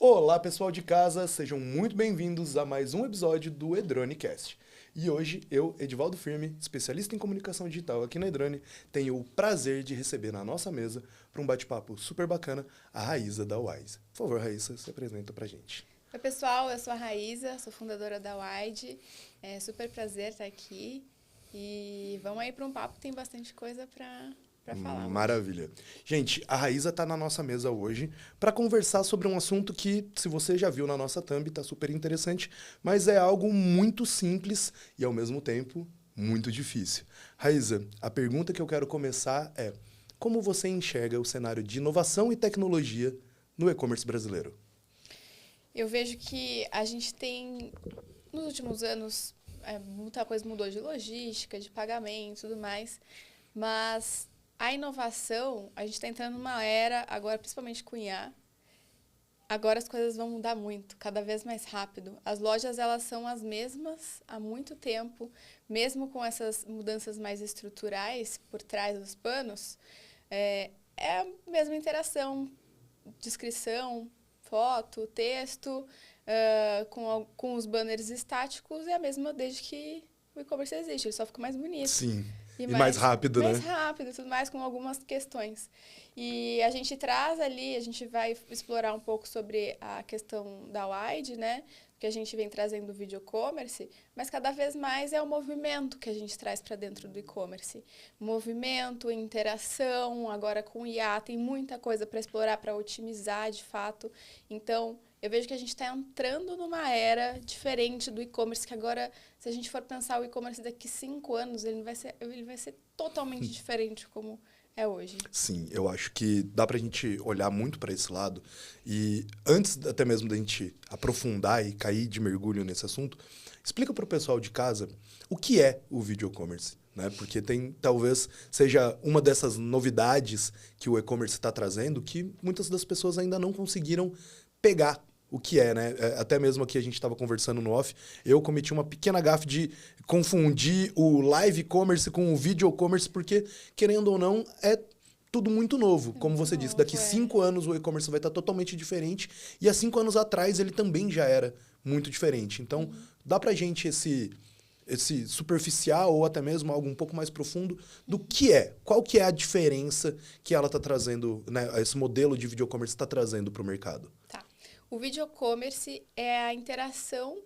Olá, pessoal de casa, sejam muito bem-vindos a mais um episódio do Edronecast. E hoje eu, Edivaldo Firme, especialista em comunicação digital aqui na Edrone, tenho o prazer de receber na nossa mesa, para um bate-papo super bacana, a Raíza da Wise. Por favor, Raíza, se apresenta pra gente. Oi, pessoal, eu sou a Raíza, sou fundadora da Wide. É super prazer estar aqui. E vamos aí para um papo, tem bastante coisa para falar. Maravilha. Gente, a Raíza tá na nossa mesa hoje para conversar sobre um assunto que, se você já viu na nossa thumb, tá super interessante, mas é algo muito simples e, ao mesmo tempo, muito difícil. Raíza, a pergunta que eu quero começar é: como você enxerga o cenário de inovação e tecnologia no e-commerce brasileiro? Eu vejo que a gente tem, nos últimos anos, muita coisa mudou de logística, de pagamento e tudo mais, mas a inovação, a gente está entrando numa era, agora principalmente com IA, agora as coisas vão mudar muito, cada vez mais rápido. As lojas, elas são as mesmas há muito tempo, mesmo com essas mudanças mais estruturais por trás dos panos, é a mesma interação, descrição, foto, texto, com os banners estáticos, é a mesma desde que o e-commerce existe, ele só fica mais bonito. Sim. E mais rápido, né? Mais rápido e tudo mais, com algumas questões. E a gente traz ali, a gente vai explorar um pouco sobre a questão da Wide, né? Que a gente vem trazendo do video commerce, mas cada vez mais é o movimento que a gente traz para dentro do e-commerce. Movimento, interação, agora com o IA tem muita coisa para explorar, para otimizar de fato. Então, eu vejo que a gente está entrando numa era diferente do e-commerce, que agora, se a gente for pensar o e-commerce daqui 5 anos, ele vai ser totalmente diferente como é hoje. Sim, eu acho que dá pra gente olhar muito para esse lado. E antes até mesmo da gente aprofundar e cair de mergulho nesse assunto, explica para o pessoal de casa o que é o video commerce, né? Porque talvez seja uma dessas novidades que o e-commerce está trazendo que muitas das pessoas ainda não conseguiram pegar o que é, né? Até mesmo aqui a gente estava conversando no off, eu cometi uma pequena gafe de confundir o live commerce com o video commerce, porque, querendo ou não, é tudo muito novo. Como você disse, daqui 5 anos o e-commerce vai estar totalmente diferente, e há 5 anos atrás ele também já era muito diferente. Então, dá pra gente esse superficial ou até mesmo algo um pouco mais profundo do que é, qual que é a diferença que ela está trazendo, né, esse modelo de video commerce está trazendo para o mercado. Tá. O video commerce é a interação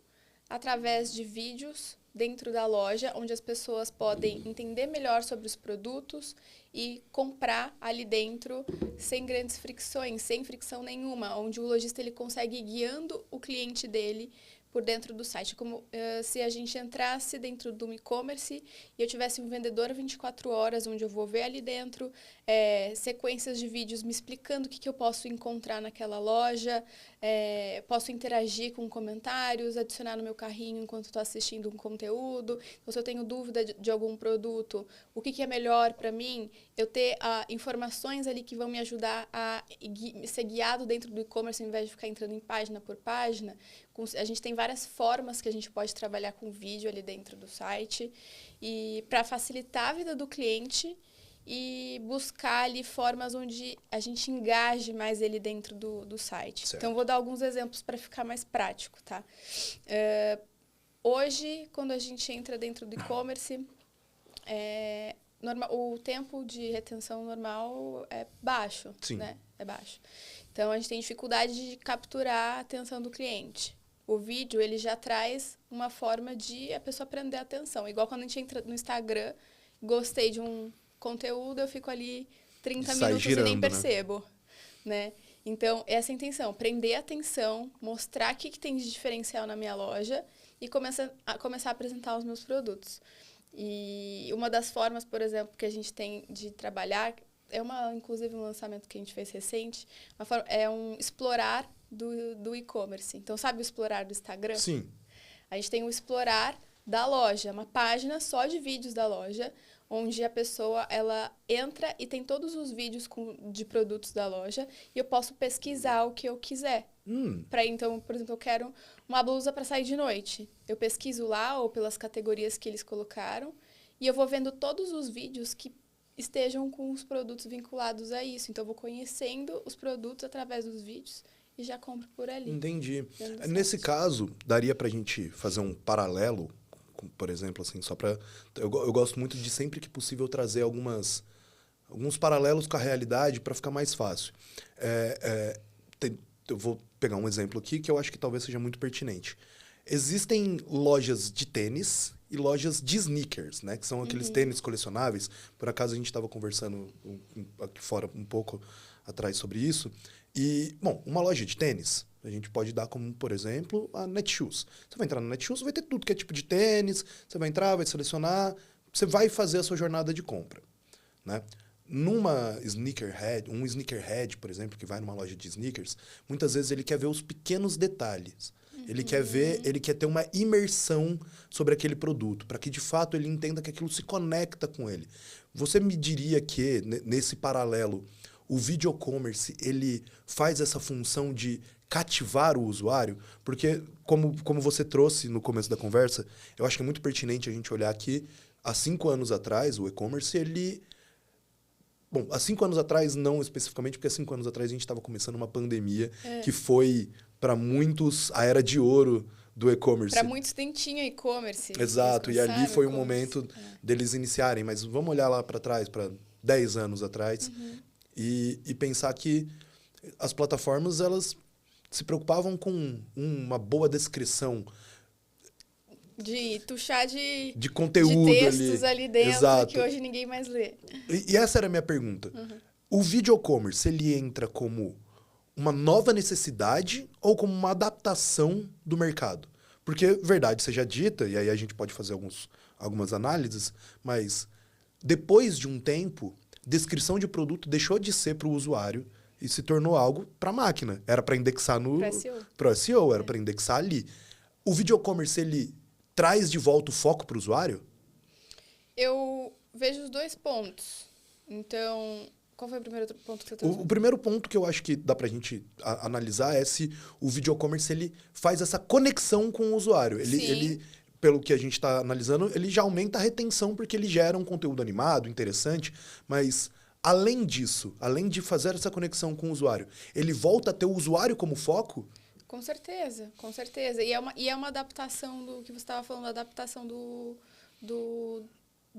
através de vídeos dentro da loja, onde as pessoas podem entender melhor sobre os produtos e comprar ali dentro sem grandes fricções, sem fricção nenhuma, onde o lojista ele consegue ir guiando o cliente dele por dentro do site. Como se a gente entrasse dentro do e-commerce e eu tivesse um vendedor 24 horas, onde eu vou ver ali dentro sequências de vídeos me explicando o que eu posso encontrar naquela loja, posso interagir com comentários, adicionar no meu carrinho enquanto estou assistindo um conteúdo. Então, se eu tenho dúvida de algum produto, o que é melhor para mim, eu ter informações ali que vão me ajudar a ser guiado dentro do e-commerce, ao invés de ficar entrando em página por página. A gente tem várias formas que a gente pode trabalhar com vídeo ali dentro do site e para facilitar a vida do cliente e buscar ali formas onde a gente engaje mais ele dentro do site. Certo. Então, vou dar alguns exemplos para ficar mais prático, tá? Hoje, quando a gente entra dentro do e-commerce, o tempo de retenção normal é baixo, Sim. né? É baixo. Então, a gente tem dificuldade de capturar a atenção do cliente. O vídeo, ele já traz uma forma de a pessoa prender a atenção. Igual quando a gente entra no Instagram, gostei de um conteúdo, eu fico ali 30 minutos girando, e nem percebo, né? Então, essa é a intenção, prender a atenção, mostrar o que tem de diferencial na minha loja e começar a apresentar os meus produtos. E uma das formas, por exemplo, que a gente tem de trabalhar, inclusive um lançamento que a gente fez recente, explorar do e-commerce. Então, sabe o explorar do Instagram? Sim. A gente tem o explorar da loja, uma página só de vídeos da loja, onde a pessoa ela entra e tem todos os vídeos de produtos da loja e eu posso pesquisar o que eu quiser. Então, por exemplo, eu quero uma blusa para sair de noite. Eu pesquiso lá ou pelas categorias que eles colocaram e eu vou vendo todos os vídeos que estejam com os produtos vinculados a isso. Então, eu vou conhecendo os produtos através dos vídeos e já compro por ali. Entendi. Dentro do Nesse site. caso, daria pra gente fazer um paralelo, por exemplo, assim, só pra... Eu gosto muito de, sempre que possível, trazer alguns paralelos com a realidade para ficar mais fácil. Eu vou pegar um exemplo aqui que eu acho que talvez seja muito pertinente. Existem lojas de tênis e lojas de sneakers, né? Que são aqueles tênis colecionáveis. Por acaso a gente estava conversando aqui fora um pouco atrás sobre isso. E, bom, uma loja de tênis, a gente pode dar como, por exemplo, a Netshoes. Você vai entrar na Netshoes, vai ter tudo que é tipo de tênis, você vai entrar, vai selecionar, você vai fazer a sua jornada de compra, né? Numa sneakerhead, um sneakerhead, por exemplo, que vai numa loja de sneakers, muitas vezes ele quer ver os pequenos detalhes. Ele quer ter uma imersão sobre aquele produto, para que de fato ele entenda que aquilo se conecta com ele. Você me diria que, nesse paralelo, o video commerce, ele faz essa função de cativar o usuário? Porque, como você trouxe no começo da conversa, eu acho que é muito pertinente a gente olhar que, há 5 anos atrás, o e-commerce, ele... Bom, há 5 anos atrás, não especificamente, porque há 5 anos atrás a gente estava começando uma pandemia que foi, para muitos, a era de ouro do e-commerce. Para muitos nem tinha e-commerce. Exato, e ali foi o e-commerce. momento deles iniciarem. Mas vamos olhar lá para trás, para 10 anos atrás, e pensar que as plataformas, elas se preocupavam com uma boa descrição De tuchar de conteúdo textos ali dentro, Exato. que hoje ninguém mais lê. E essa era a minha pergunta. O video commerce, ele entra como uma nova necessidade ou como uma adaptação do mercado? Porque, verdade seja dita, e aí a gente pode fazer algumas análises, mas depois de um tempo, descrição de produto deixou de ser para o usuário e se tornou algo para a máquina. Era para indexar pro SEO, era para indexar ali. O video commerce, ele traz de volta o foco para o usuário? Eu vejo os dois pontos. Então, qual foi o primeiro ponto que você trouxe? O primeiro ponto que eu acho que dá pra gente analisar é se o video commerce, ele faz essa conexão com o usuário. Ele, pelo que a gente está analisando, ele já aumenta a retenção porque ele gera um conteúdo animado, interessante, mas além disso, além de fazer essa conexão com o usuário, ele volta a ter o usuário como foco? Com certeza, com certeza. E é uma adaptação do que você estava falando, adaptação do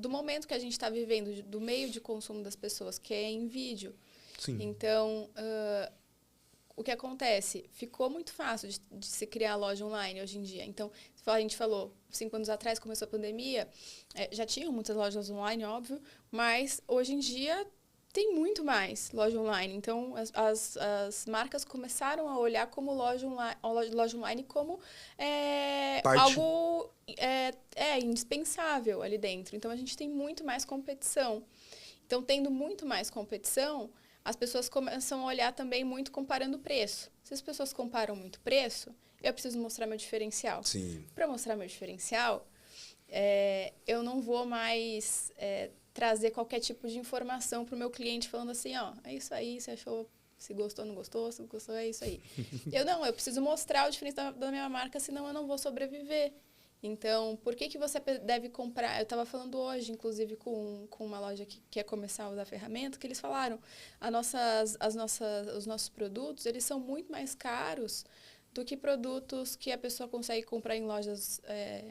momento que a gente está vivendo, do meio de consumo das pessoas, que é em vídeo. Sim. Então, o que acontece? Ficou muito fácil de se criar loja online hoje em dia. Então, a gente falou, 5 anos atrás começou a pandemia, já tinham muitas lojas online, óbvio, mas hoje em dia tem muito mais loja online. Então, as marcas começaram a olhar como loja online como algo indispensável ali dentro. Então, a gente tem muito mais competição. Então, tendo muito mais competição, as pessoas começam a olhar também muito comparando o preço. Se as pessoas comparam muito preço, eu preciso mostrar meu diferencial. Para mostrar meu diferencial, eu não vou mais trazer qualquer tipo de informação para o meu cliente falando assim, ó, é isso aí, você achou, se gostou, não gostou, se gostou, é isso aí. Eu preciso mostrar o diferencial da minha marca, senão eu não vou sobreviver. Então, por que você deve comprar? Eu estava falando hoje, inclusive, com uma loja que quer começar a usar a ferramenta, que eles falaram, os nossos produtos, eles são muito mais caros do que produtos que a pessoa consegue comprar em lojas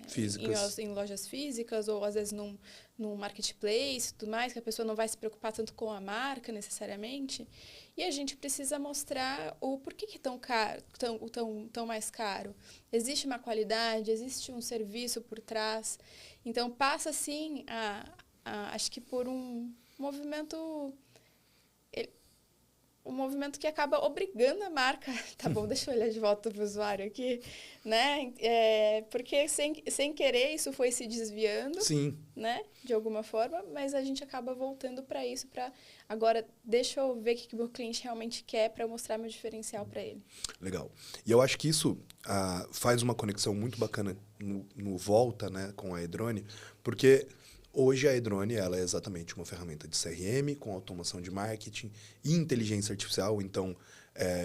físicas. Em lojas físicas, ou às vezes num marketplace e tudo mais, que a pessoa não vai se preocupar tanto com a marca necessariamente. E a gente precisa mostrar o porquê que é tão caro, tão mais caro. Existe uma qualidade, existe um serviço por trás. Então, passa, sim, acho que por um movimento que acaba obrigando a marca... Tá bom, deixa eu olhar de volta para o usuário aqui, né? Porque sem querer isso foi se desviando, sim, né? De alguma forma, mas a gente acaba voltando para isso, para agora deixa eu ver o que o meu cliente realmente quer para eu mostrar meu diferencial para ele. Legal. E eu acho que isso faz uma conexão muito bacana no Volta, né, com a Edrone, porque hoje a Edrone, ela é exatamente uma ferramenta de CRM com automação de marketing e inteligência artificial. Então,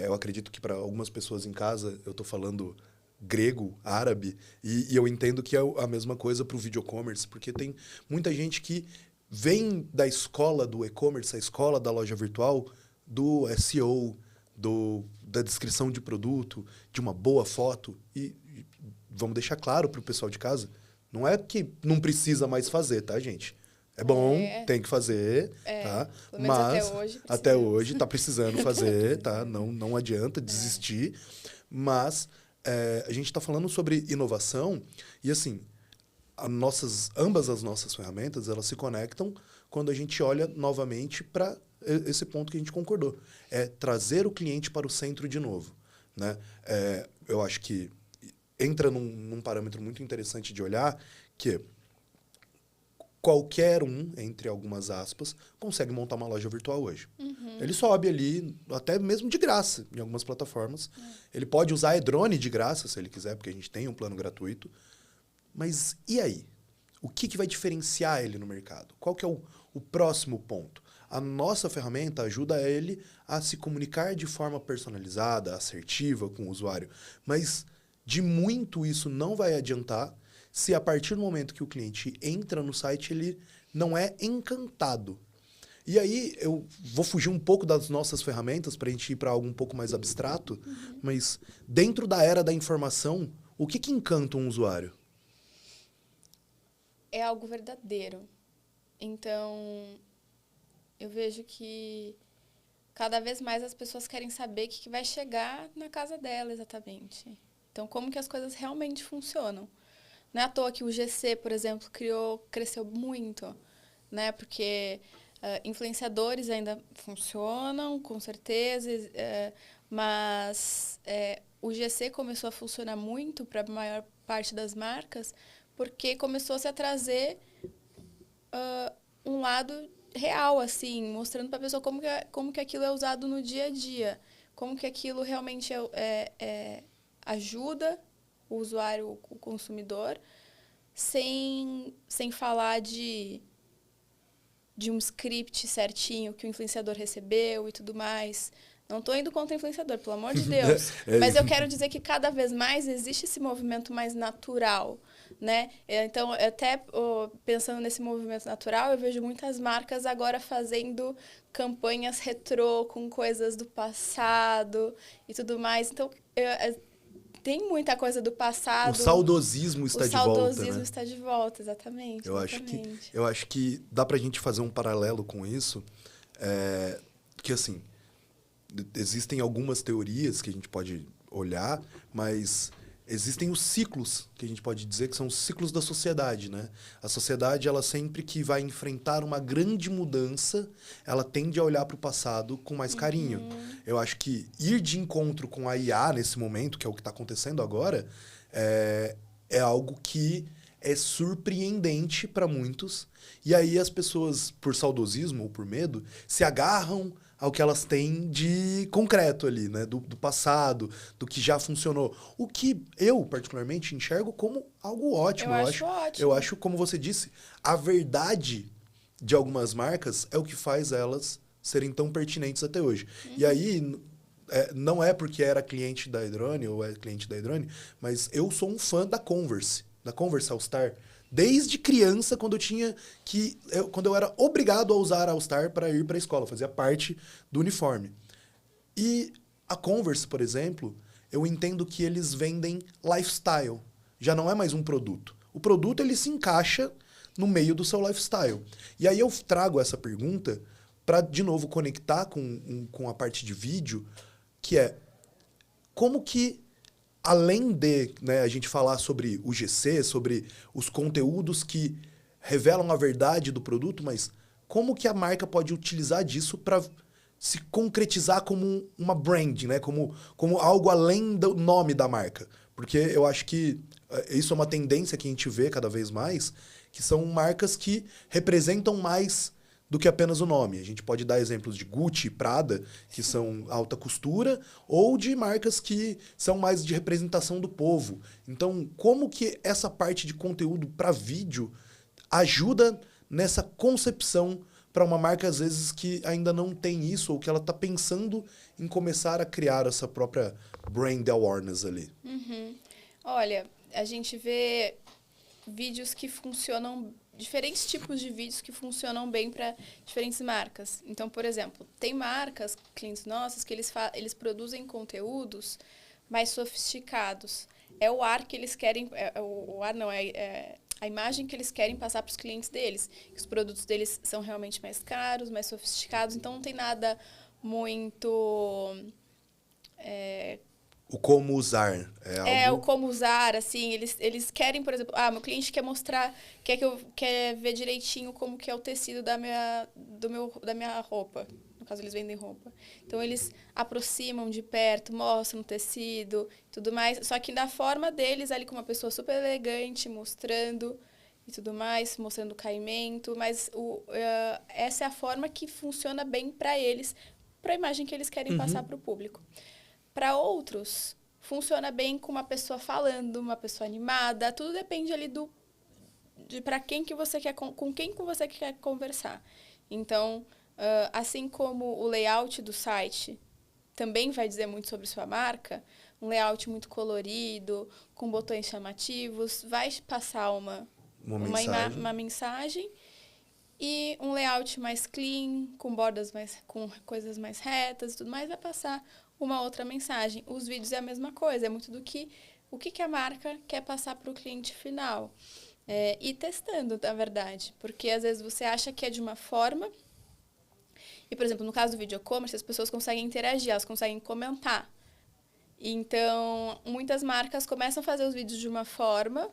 eu acredito que para algumas pessoas em casa, eu estou falando grego, árabe, e eu entendo que é a mesma coisa para o video commerce, porque tem muita gente que vem da escola do e-commerce, a escola da loja virtual, do SEO, da descrição de produto, de uma boa foto. E vamos deixar claro para o pessoal de casa, não é que não precisa mais fazer, tá, gente? É bom, tem que fazer, tá? Mas até hoje tá precisando fazer, tá? Não adianta desistir. Mas a gente está falando sobre inovação e, assim, ambas as nossas ferramentas, elas se conectam quando a gente olha novamente para esse ponto que a gente concordou. É trazer o cliente para o centro de novo, né? Eu acho que entra num parâmetro muito interessante de olhar, que qualquer um, entre algumas aspas, consegue montar uma loja virtual hoje. Ele sobe ali, até mesmo de graça, em algumas plataformas. Ele pode usar e-drone de graça, se ele quiser, porque a gente tem um plano gratuito. Mas e aí? O que vai diferenciar ele no mercado? Qual que é o próximo ponto? A nossa ferramenta ajuda ele a se comunicar de forma personalizada, assertiva com o usuário. Mas de muito isso não vai adiantar se a partir do momento que o cliente entra no site, ele não é encantado. E aí eu vou fugir um pouco das nossas ferramentas para a gente ir para algo um pouco mais abstrato, mas dentro da era da informação, o que encanta um usuário? É algo verdadeiro. Então, eu vejo que cada vez mais as pessoas querem saber o que vai chegar na casa dela exatamente. Então, como que as coisas realmente funcionam. Não é à toa que o GC, por exemplo, cresceu muito, né? Porque influenciadores ainda funcionam, com certeza, mas o GC começou a funcionar muito para a maior parte das marcas porque começou-se a trazer um lado real, assim, mostrando para a pessoa como que aquilo é usado no dia a dia, como que aquilo realmente ajuda o usuário, o consumidor, sem falar de um script certinho que o influenciador recebeu e tudo mais. Não estou indo contra o influenciador, pelo amor de Deus. Mas eu quero dizer que cada vez mais existe esse movimento mais natural, né? Então, até pensando nesse movimento natural, eu vejo muitas marcas agora fazendo campanhas retrô com coisas do passado e tudo mais. Então, tem muita coisa do passado. O saudosismo está de volta, né? O saudosismo está de volta, exatamente. Eu acho que dá pra gente fazer um paralelo com isso, que assim, existem algumas teorias que a gente pode olhar, mas existem os ciclos, que a gente pode dizer que são os ciclos da sociedade, né? A sociedade, ela sempre que vai enfrentar uma grande mudança, ela tende a olhar para o passado com mais carinho. Eu acho que ir de encontro com a IA nesse momento, que é o que está acontecendo agora, é algo que é surpreendente para muitos. E aí as pessoas, por saudosismo ou por medo, se agarram ao que elas têm de concreto ali, né? Do passado, do que já funcionou. O que eu, particularmente, enxergo como algo ótimo. Eu acho ótimo. Eu acho, como você disse, a verdade de algumas marcas é o que faz elas serem tão pertinentes até hoje. E aí, não é porque era cliente da e-drone ou é cliente da e-drone, mas eu sou um fã da Converse All Star. Desde criança, quando eu era obrigado a usar All Star para ir para a escola, fazia parte do uniforme. E a Converse, por exemplo, eu entendo que eles vendem lifestyle. Já não é mais um produto. O produto, ele se encaixa no meio do seu lifestyle. E aí eu trago essa pergunta para, de novo, conectar com a parte de vídeo, que é como que, além de, né, a gente falar sobre o GC, sobre os conteúdos que revelam a verdade do produto, mas como que a marca pode utilizar disso para se concretizar como uma brand, né? Como algo além do nome da marca? Porque eu acho que isso é uma tendência que a gente vê cada vez mais, que são marcas que representam mais do que apenas o nome. A gente pode dar exemplos de Gucci e Prada, que são alta costura, ou de marcas que são mais de representação do povo. Então, como que essa parte de conteúdo para vídeo ajuda nessa concepção para uma marca, às vezes, que ainda não tem isso, ou que ela está pensando em começar a criar essa própria brand awareness ali? Olha, a gente vê vídeos que funcionam diferentes tipos de vídeos que funcionam bem para diferentes marcas. Então, por exemplo, tem marcas, clientes nossos, que eles produzem conteúdos mais sofisticados. É o ar que eles querem... o ar não, é a imagem que eles querem passar para os clientes deles. Os produtos deles são realmente mais caros, mais sofisticados, então não tem nada muito... O como usar é algo... o como usar, assim, eles querem, por exemplo, meu cliente quer mostrar, quer ver direitinho como que é o tecido da minha roupa. No caso, eles vendem roupa. Então, eles aproximam de perto, mostram o tecido e tudo mais, só que da forma deles, ali com uma pessoa super elegante, mostrando e tudo mais, mostrando o caimento, mas essa é a forma que funciona bem para eles, para a imagem que eles querem passar para o público. Para outros, funciona bem com uma pessoa falando, uma pessoa animada. Tudo depende ali de para quem que você quer, com quem que você quer conversar. Então, assim como o layout do site também vai dizer muito sobre sua marca, um layout muito colorido, com botões chamativos, vai passar uma mensagem. E um layout mais clean, com coisas mais retas e tudo mais, vai passar uma outra mensagem. Os vídeos é a mesma coisa, é muito do que o que a marca quer passar para o cliente final. E testando, na verdade, porque às vezes você acha que é de uma forma, e, por exemplo, no caso do vídeo e-commerce, as pessoas conseguem interagir, elas conseguem comentar. Então, muitas marcas começam a fazer os vídeos de uma forma.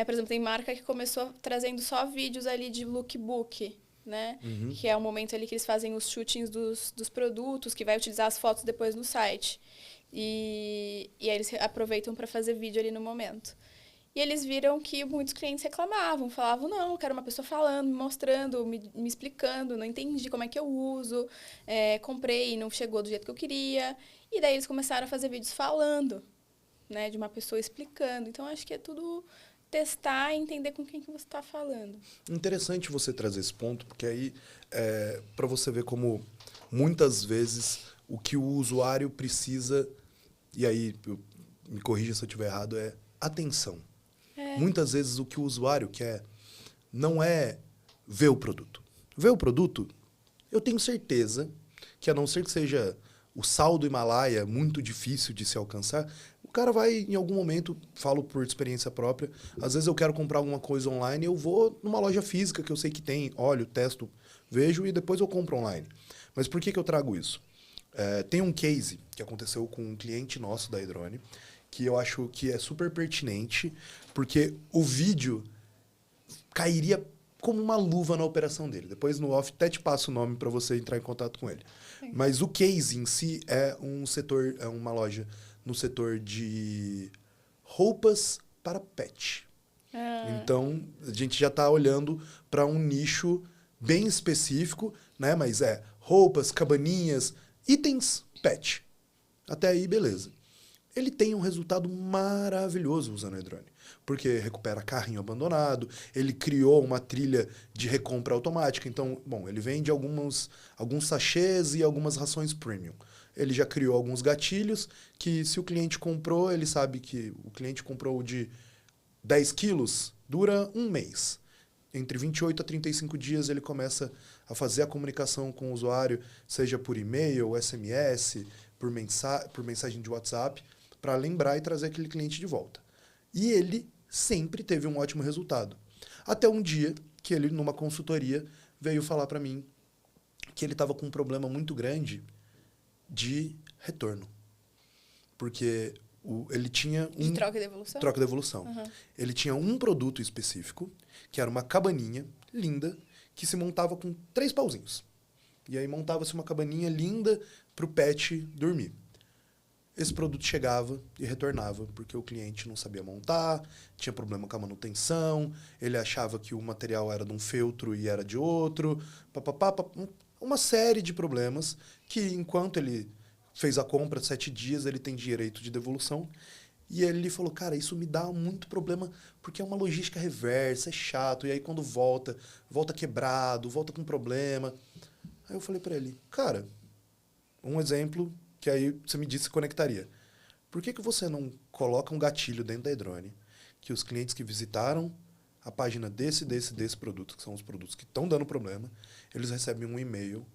Por exemplo, tem marca que começou trazendo só vídeos ali de lookbook, né? Que é o momento ali que eles fazem os shootings dos produtos, que vai utilizar as fotos depois no site. E aí eles aproveitam para fazer vídeo ali no momento. E eles viram que muitos clientes reclamavam, falavam, não, eu quero uma pessoa falando, me mostrando, me explicando, não entendi como é que eu uso, comprei e não chegou do jeito que eu queria. E daí eles começaram a fazer vídeos falando, né, de uma pessoa explicando. Então, acho que é tudo testar e entender com quem que você está falando. Interessante você trazer esse ponto, porque aí, para você ver como muitas vezes o que o usuário precisa, e aí me corrija se eu estiver errado, é atenção. Muitas vezes o que o usuário quer não é ver o produto. Ver o produto, eu tenho certeza que, a não ser que seja o sal do Himalaia muito difícil de se alcançar, o cara vai, em algum momento, falo por experiência própria, às vezes eu quero comprar alguma coisa online, eu vou numa loja física que eu sei que tem, olho, testo, vejo e depois eu compro online. Mas por que eu trago isso? Tem um case que aconteceu com um cliente nosso da Edrone, que eu acho que é super pertinente, porque o vídeo cairia como uma luva na operação dele. Depois no off até te passo o nome para você entrar em contato com ele. Sim. Mas o case em si é uma loja no setor de roupas para pet. Então, a gente já está olhando para um nicho bem específico, né? Mas roupas, cabaninhas, itens pet. Até aí, beleza. Ele tem um resultado maravilhoso usando a Edrone, porque recupera carrinho abandonado, ele criou uma trilha de recompra automática. Então, ele vende alguns sachês e algumas rações premium. Ele já criou alguns gatilhos que, se o cliente comprou, ele sabe que o cliente comprou de 10 quilos, dura um mês. Entre 28 a 35 dias ele começa a fazer a comunicação com o usuário, seja por e-mail, SMS, por mensagem de WhatsApp, para lembrar e trazer aquele cliente de volta. E ele sempre teve um ótimo resultado. Até um dia que ele, numa consultoria, veio falar para mim que ele estava com um problema muito grande de retorno. Porque ele tinha De troca e devolução? Troca e devolução. Ele tinha um produto específico, que era uma cabaninha linda, que se montava com 3 pauzinhos. E aí montava-se uma cabaninha linda para o pet dormir. Esse produto chegava e retornava, porque o cliente não sabia montar, tinha problema com a manutenção, ele achava que o material era de um feltro e era de outro, uma série de problemas que, enquanto ele fez a compra, 7 dias, ele tem direito de devolução. E ele falou, cara, isso me dá muito problema, porque é uma logística reversa, é chato, e aí quando volta quebrado, volta com problema. Aí eu falei para ele, cara, um exemplo que aí você me disse que conectaria. Por que você não coloca um gatilho dentro da Edrone, que os clientes que visitaram a página desse produto, que são os produtos que estão dando problema, eles recebem um e-mail,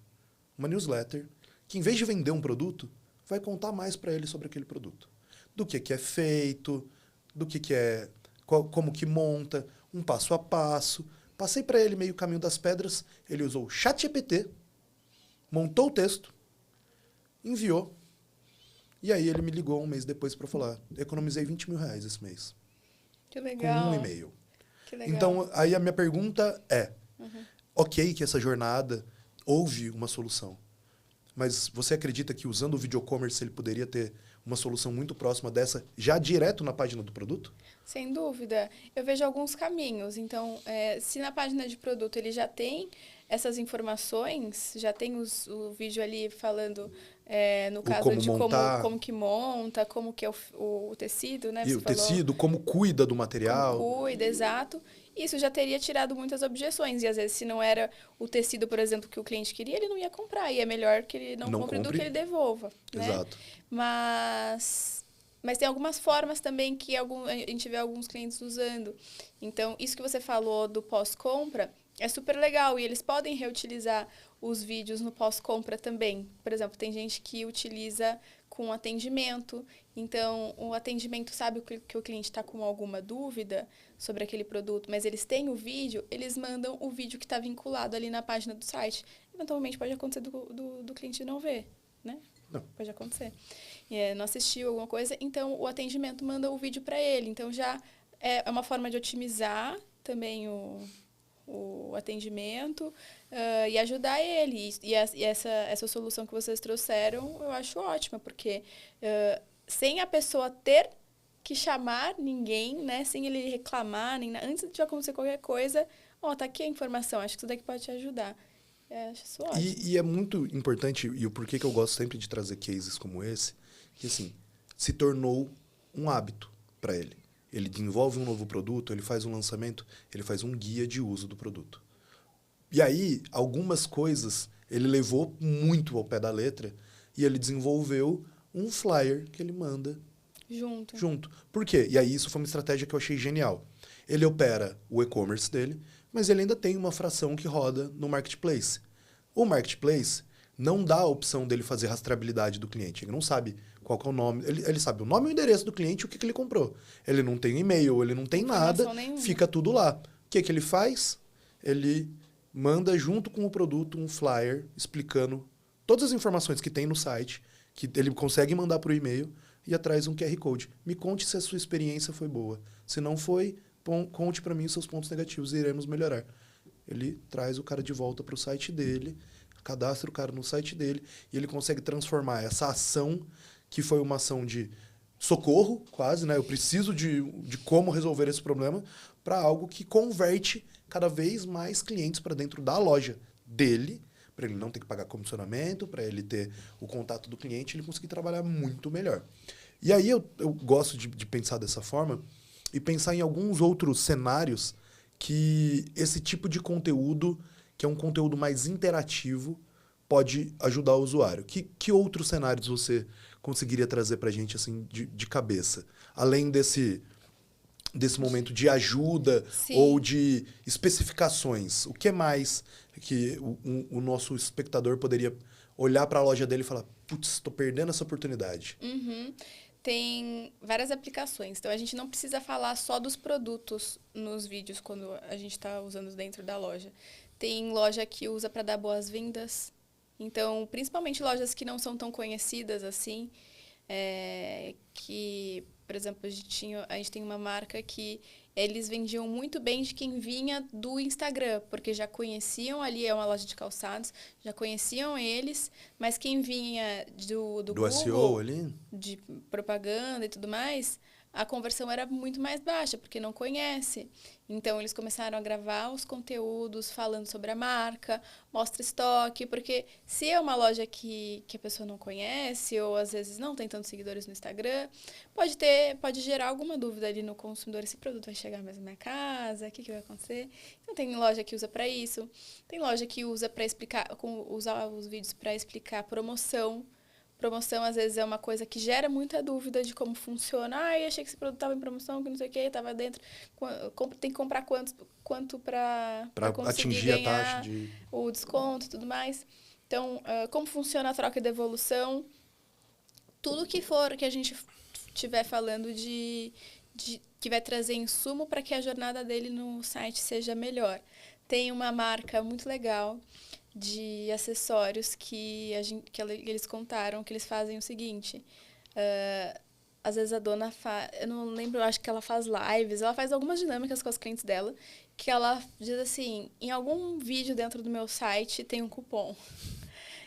uma newsletter, que em vez de vender um produto, vai contar mais para ele sobre aquele produto. Do que é feito, do que é, como que monta, um passo a passo. Passei para ele meio caminho das pedras, ele usou o ChatGPT, montou o texto, enviou, e aí ele me ligou um mês depois para falar, economizei R$20.000 esse mês. Que legal. Com um e-mail. Que legal. Então, aí a minha pergunta é, ok que essa jornada houve uma solução, mas você acredita que usando o video commerce ele poderia ter uma solução muito próxima dessa, já direto na página do produto? Sem dúvida. Eu vejo alguns caminhos. Então, se na página de produto ele já tem essas informações, já tem o vídeo ali falando, no caso como de montar. como que monta, como que é o tecido, né? E Você o falou, tecido, como cuida do material. como cuida, exato. Isso já teria tirado muitas objeções. E às vezes, se não era o tecido, por exemplo, que o cliente queria, ele não ia comprar. E é melhor que ele não compre do que ele devolva. Né? Exato. Mas tem algumas formas também que a gente vê alguns clientes usando. Então, isso que você falou do pós-compra é super legal. E eles podem reutilizar os vídeos no pós-compra também. Por exemplo, tem gente que utiliza com atendimento. Então, o atendimento sabe que o cliente está com alguma dúvida sobre aquele produto, mas eles têm o vídeo, eles mandam o vídeo que está vinculado ali na página do site. Eventualmente pode acontecer do cliente não ver, né? Não. Pode acontecer. Não assistiu alguma coisa, então o atendimento manda o vídeo para ele. Então, já é uma forma de otimizar também o atendimento e ajudar ele. E essa solução que vocês trouxeram, eu acho ótima, porque sem a pessoa ter que chamar ninguém, né, sem ele reclamar, nem antes de acontecer qualquer coisa, tá aqui a informação, acho que isso daqui pode te ajudar. Acho isso ótimo. E é muito importante, e o porquê que eu gosto sempre de trazer cases como esse, que assim, se tornou um hábito para ele. Ele desenvolve um novo produto, ele faz um lançamento, ele faz um guia de uso do produto. E aí, algumas coisas ele levou muito ao pé da letra e ele desenvolveu um flyer que ele manda junto. Por quê? E aí isso foi uma estratégia que eu achei genial. Ele opera o e-commerce dele, mas ele ainda tem uma fração que roda no marketplace. O marketplace não dá a opção dele fazer rastreabilidade do cliente. Ele não sabe qual que é o nome. Ele sabe o nome e o endereço do cliente e o que ele comprou. Ele não tem e-mail, ele não tem nada, nenhuma. Fica tudo lá. O que ele faz? Ele manda junto com o produto um flyer explicando todas as informações que tem no site, que ele consegue mandar por e-mail, e atrás um QR Code. Me conte se a sua experiência foi boa. Se não foi, conte para mim os seus pontos negativos e iremos melhorar. Ele traz o cara de volta para o site dele, cadastra o cara no site dele, e ele consegue transformar essa ação, que foi uma ação de socorro, quase, né? Eu preciso de como resolver esse problema, para algo que converte cada vez mais clientes para dentro da loja dele, para ele não ter que pagar comissionamento, para ele ter o contato do cliente, ele conseguir trabalhar muito melhor. E aí eu gosto de pensar dessa forma e pensar em alguns outros cenários que esse tipo de conteúdo, que é um conteúdo mais interativo, pode ajudar o usuário. Que outros cenários você conseguiria trazer para a gente assim, de cabeça? Além desse momento de ajuda Sim. ou de especificações. O que mais que o nosso espectador poderia olhar para a loja dele e falar, putz, estou perdendo essa oportunidade? Tem várias aplicações. Então, a gente não precisa falar só dos produtos nos vídeos quando a gente está usando dentro da loja. Tem loja que usa para dar boas-vindas. Então, principalmente lojas que não são tão conhecidas assim, que, por exemplo, a gente tem uma marca que eles vendiam muito bem de quem vinha do Instagram, porque já conheciam ali, é uma loja de calçados, já conheciam eles, mas quem vinha do Google, SEO ali? de propaganda e tudo mais, a conversão era muito mais baixa, porque não conhece. Então, eles começaram a gravar os conteúdos falando sobre a marca, mostra estoque, porque se é uma loja que a pessoa não conhece, ou às vezes não tem tantos seguidores no Instagram, pode gerar alguma dúvida ali no consumidor, esse produto vai chegar mesmo na minha casa, o que vai acontecer? Então, tem loja que usa para isso, tem loja que usa para explicar, usar os vídeos para explicar promoção, Promoção, às vezes, é uma coisa que gera muita dúvida de como funciona. Eu achei que esse produto estava em promoção, que não sei o que, estava dentro. Tem que comprar quanto para conseguir atingir ganhar a taxa de... o desconto e tudo mais. Então, como funciona a troca e devolução. Tudo que for que a gente estiver falando que vai trazer insumo para que a jornada dele no site seja melhor. Tem uma marca muito legal de acessórios que eles contaram que eles fazem o seguinte. Às vezes a dona eu não lembro, eu acho que ela faz lives, ela faz algumas dinâmicas com os clientes dela, que ela diz assim, em algum vídeo dentro do meu site tem um cupom.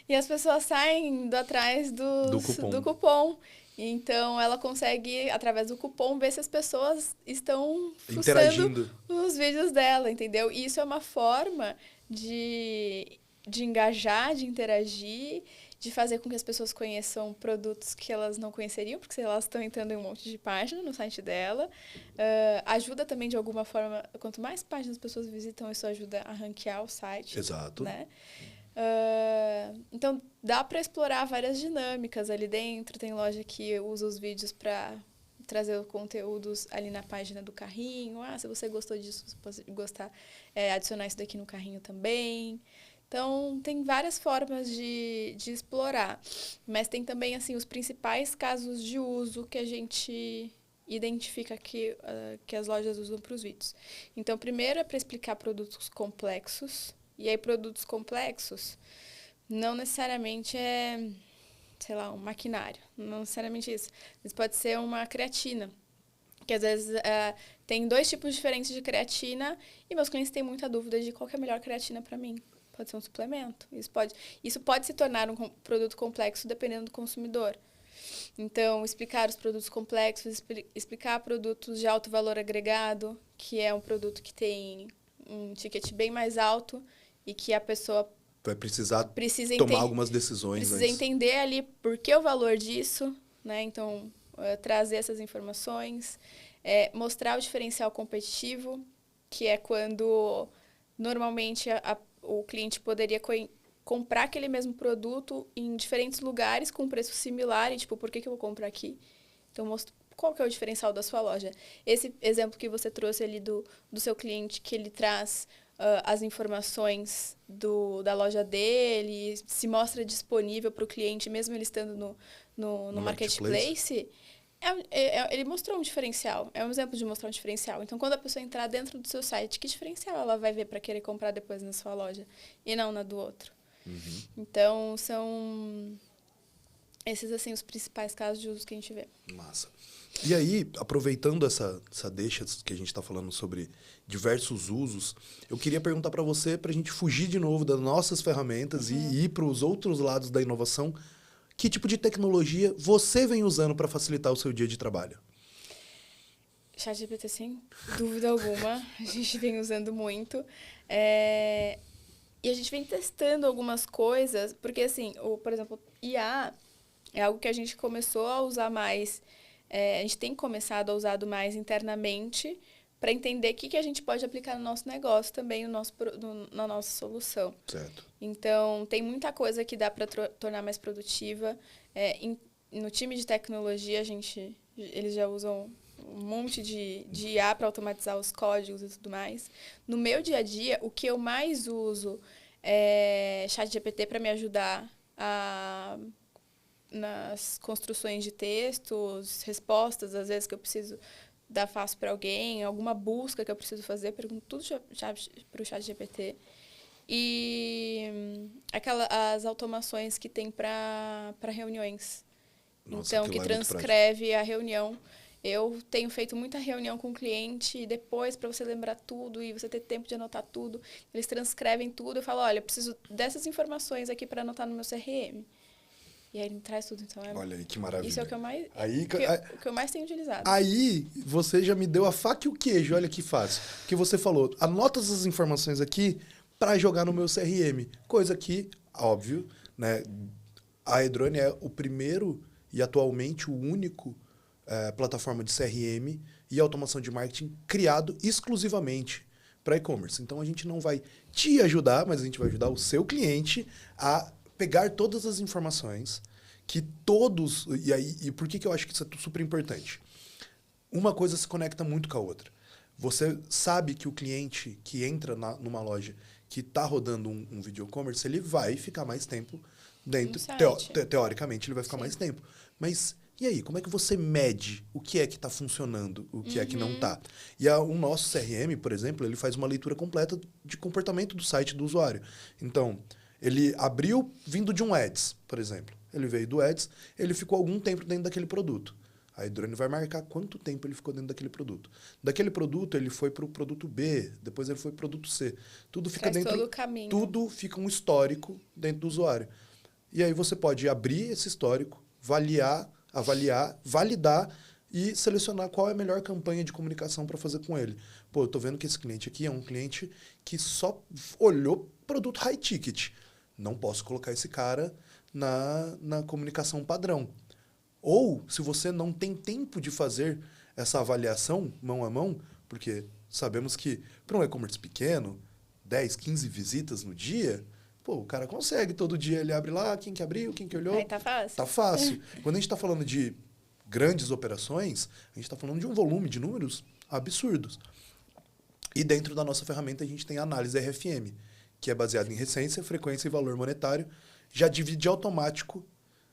E as pessoas saem indo atrás do cupom. Então, ela consegue, através do cupom, ver se as pessoas estão interagindo nos vídeos dela, entendeu? E isso é uma forma de engajar, de interagir, de fazer com que as pessoas conheçam produtos que elas não conheceriam, porque elas estão entrando em um monte de página no site dela. Ajuda também, de alguma forma, quanto mais páginas as pessoas visitam, isso ajuda a ranquear o site. Exato. Né? Então, dá para explorar várias dinâmicas ali dentro. Tem loja que usa os vídeos para trazer conteúdos ali na página do carrinho. Se você gostou disso, você pode gostar, adicionar isso daqui no carrinho também. Então, tem várias formas de explorar. Mas tem também assim, os principais casos de uso que a gente identifica que as lojas usam para os vídeos. Então, primeiro é para explicar produtos complexos. E aí, produtos complexos não necessariamente é, sei lá, um maquinário. Não necessariamente isso. Mas pode ser uma creatina. Que às vezes tem 2 tipos diferentes de creatina e meus clientes têm muita dúvida de qual que é a melhor creatina para mim. Pode ser um suplemento. Isso pode se tornar um produto complexo dependendo do consumidor. Então, explicar os produtos complexos, explicar produtos de alto valor agregado, que é um produto que tem um ticket bem mais alto e que a pessoa vai precisar tomar algumas decisões. Precisa entender ali por que o valor disso, né? Então, trazer essas informações, mostrar o diferencial competitivo, que é quando normalmente o cliente poderia comprar aquele mesmo produto em diferentes lugares com preço similar e, tipo, por que eu vou comprar aqui? Então, qual que é o diferencial da sua loja? Esse exemplo que você trouxe ali do seu cliente, que ele traz as informações da loja dele, se mostra disponível para o cliente, mesmo ele estando no marketplace, ele mostrou um diferencial. É um exemplo de mostrar um diferencial. Então, quando a pessoa entrar dentro do seu site, que diferencial ela vai ver para querer comprar depois na sua loja e não na do outro? Uhum. Então, são esses, assim, os principais casos de uso que a gente vê. Massa. E aí, aproveitando essa deixa que a gente está falando sobre diversos usos, eu queria perguntar para você, para a gente fugir de novo das nossas ferramentas e ir para os outros lados da inovação. Que tipo de tecnologia você vem usando para facilitar o seu dia de trabalho? ChatGPT, sem dúvida alguma. A gente vem usando muito. E a gente vem testando algumas coisas, porque, assim, por exemplo, IA é algo que a gente começou a usar mais. A gente tem começado a usar mais internamente para entender o que a gente pode aplicar no nosso negócio também, na nossa solução. Certo. Então, tem muita coisa que dá para tornar mais produtiva. No time de tecnologia, eles já usam um monte de IA para automatizar os códigos e tudo mais. No meu dia a dia, o que eu mais uso é ChatGPT para me ajudar nas construções de textos, respostas, às vezes que eu preciso dar fácil para alguém, alguma busca que eu preciso fazer, pergunto tudo para o ChatGPT. E as automações que tem para reuniões. Nossa, então, que transcreve a reunião. Eu tenho feito muita reunião com o cliente e depois, para você lembrar tudo e você ter tempo de anotar tudo, eles transcrevem tudo. Eu falo, olha, eu preciso dessas informações aqui para anotar no meu CRM. E aí ele traz tudo. Então, olha aí, que maravilha. Isso é o que eu mais tenho utilizado. Aí, você já me deu a faca e o queijo. Olha que fácil. Que você falou, anota essas informações aqui para jogar no meu CRM. Coisa que, óbvio, né? A Edrone é o primeiro e atualmente o único plataforma de CRM e automação de marketing criado exclusivamente para e-commerce. Então, a gente não vai te ajudar, mas a gente vai ajudar o seu cliente a pegar todas as informações que todos... E por que eu acho que isso é super importante? Uma coisa se conecta muito com a outra. Você sabe que o cliente que entra numa loja que está rodando um video commerce, ele vai ficar mais tempo dentro. Teoricamente, ele vai ficar mais tempo. Mas e aí, como é que você mede o que é que está funcionando, o que é que não está? E o nosso CRM, por exemplo, ele faz uma leitura completa de comportamento do site do usuário. Então, ele abriu vindo de um Ads, por exemplo. Ele veio do Ads, ele ficou algum tempo dentro daquele produto. Aí o drone vai marcar quanto tempo ele ficou dentro daquele produto. Daquele produto, ele foi para o produto B, depois ele foi para o produto C. Tudo fica dentro. Todo o caminho. Tudo fica um histórico dentro do usuário. E aí você pode abrir esse histórico, avaliar, validar e selecionar qual é a melhor campanha de comunicação para fazer com ele. Pô, eu tô vendo que esse cliente aqui é um cliente que só olhou produto high ticket. Não posso colocar esse cara na comunicação padrão. Ou, se você não tem tempo de fazer essa avaliação mão a mão, porque sabemos que para um e-commerce pequeno, 10, 15 visitas no dia, pô, o cara consegue. Todo dia ele abre lá, quem que abriu, quem que olhou. Aí tá fácil. Tá fácil. Quando a gente está falando de grandes operações, a gente está falando de um volume de números absurdos. E dentro da nossa ferramenta a gente tem a análise RFM, que é baseada em recência, frequência e valor monetário, já divide automático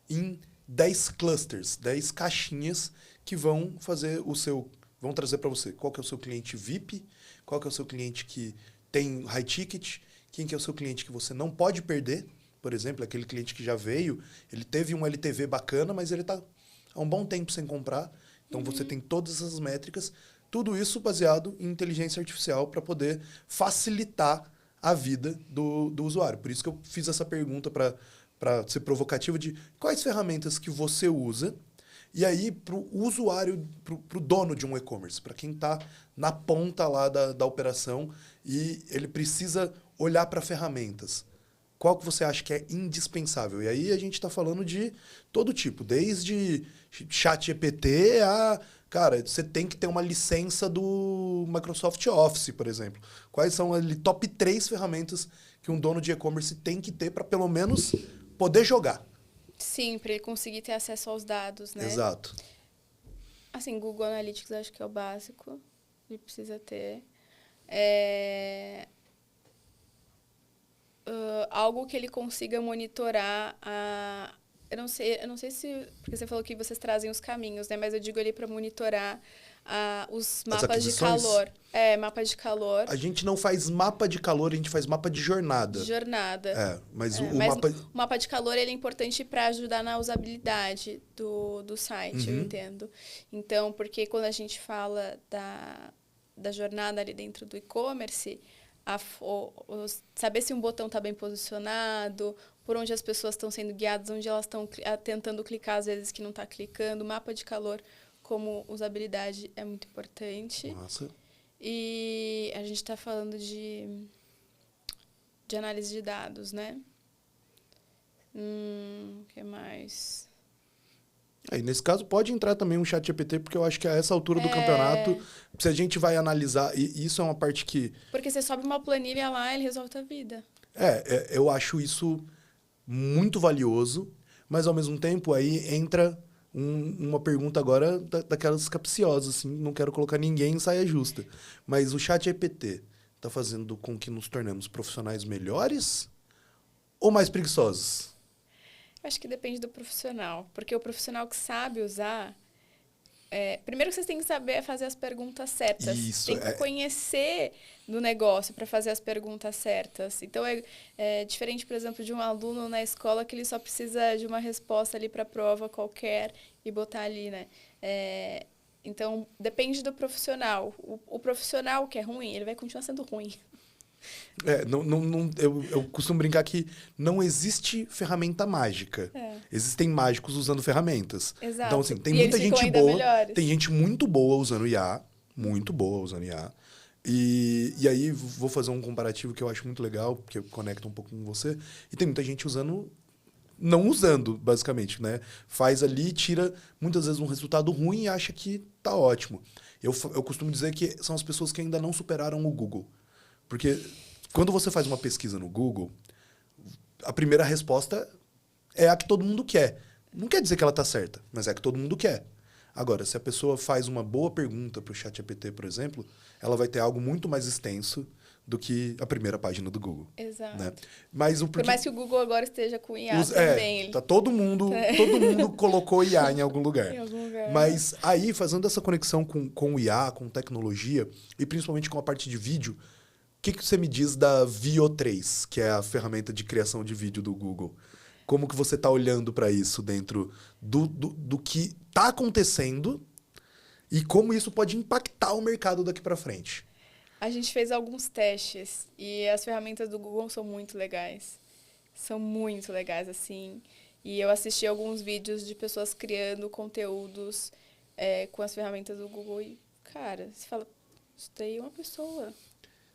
em 10 clusters, 10 caixinhas que vão fazer vão trazer para você qual que é o seu cliente VIP, qual que é o seu cliente que tem high ticket, quem que é o seu cliente que você não pode perder, por exemplo, aquele cliente que já veio, ele teve um LTV bacana, mas ele está há um bom tempo sem comprar, então você tem todas essas métricas, tudo isso baseado em inteligência artificial para poder facilitar a vida do usuário. Por isso que eu fiz essa pergunta para ser provocativa de quais ferramentas que você usa, e aí para o usuário, para o dono de um e-commerce, para quem está na ponta lá da operação e ele precisa olhar para ferramentas. Qual que você acha que é indispensável? E aí a gente está falando de todo tipo, desde ChatGPT a... Cara, você tem que ter uma licença do Microsoft Office, por exemplo. Quais são ali top 3 ferramentas que um dono de e-commerce tem que ter para pelo menos poder jogar? Sim, para ele conseguir ter acesso aos dados, né? Exato. Assim, Google Analytics acho que é o básico. Ele precisa ter. Algo que ele consiga monitorar a... Eu não sei se... Porque você falou que vocês trazem os caminhos, né? Mas eu digo ali para monitorar os mapas de calor. Mapa de calor. A gente não faz mapa de calor, a gente faz mapa de jornada. Mas o mapa de calor ele é importante para ajudar na usabilidade do site, eu entendo. Então, porque quando a gente fala da jornada ali dentro do e-commerce, saber se um botão está bem posicionado, por onde as pessoas estão sendo guiadas, onde elas estão tentando clicar, às vezes que não está clicando. O mapa de calor como usabilidade é muito importante. Nossa. E a gente está falando de análise de dados, né? O que mais? Aí, nesse caso, pode entrar também um ChatGPT, porque eu acho que a essa altura do campeonato, se a gente vai analisar, e isso é uma parte que... Porque você sobe uma planilha lá, ele resolve a vida. Eu acho isso muito valioso, mas ao mesmo tempo aí entra uma pergunta agora daquelas capciosas, assim, não quero colocar ninguém em saia justa. Mas o ChatGPT está fazendo com que nos tornemos profissionais melhores ou mais preguiçosos? Acho que depende do profissional, porque o profissional que sabe usar... primeiro que vocês têm que saber fazer as perguntas certas. Isso, tem que conhecer do negócio para fazer as perguntas certas. Então, é diferente, por exemplo, de um aluno na escola que ele só precisa de uma resposta ali para a prova qualquer e botar ali, né? Então, depende do profissional. O profissional que é ruim, ele vai continuar sendo ruim. Eu costumo brincar que não existe ferramenta mágica. Existem mágicos usando ferramentas. Exato. Então, assim, tem muita gente boa, tem gente muito boa usando IA, muito boa usando IA. E aí, vou fazer um comparativo que eu acho muito legal, porque conecta um pouco com você. E tem muita gente não usando, basicamente, né? Faz ali, tira muitas vezes um resultado ruim e acha que tá ótimo. Eu costumo dizer que são as pessoas que ainda não superaram o Google. Porque quando você faz uma pesquisa no Google, a primeira resposta é a que todo mundo quer. Não quer dizer que ela tá certa, mas é que todo mundo quer. Agora, se a pessoa faz uma boa pergunta para o ChatGPT, por exemplo, ela vai ter algo muito mais extenso do que a primeira página do Google. Exato. Né? Mas o Por porquê... mais que o Google agora esteja com IA também. tá todo mundo colocou IA em algum lugar. Em algum lugar. Mas aí, fazendo essa conexão com o IA, com tecnologia, e principalmente com a parte de vídeo, o que você me diz da Veo3, que é a ferramenta de criação de vídeo do Google? Como que você está olhando para isso dentro do que está acontecendo e como isso pode impactar o mercado daqui para frente? A gente fez alguns testes e as ferramentas do Google são muito legais. São muito legais, assim. E eu assisti alguns vídeos de pessoas criando conteúdos com as ferramentas do Google e, cara, você fala, isso daí é uma pessoa.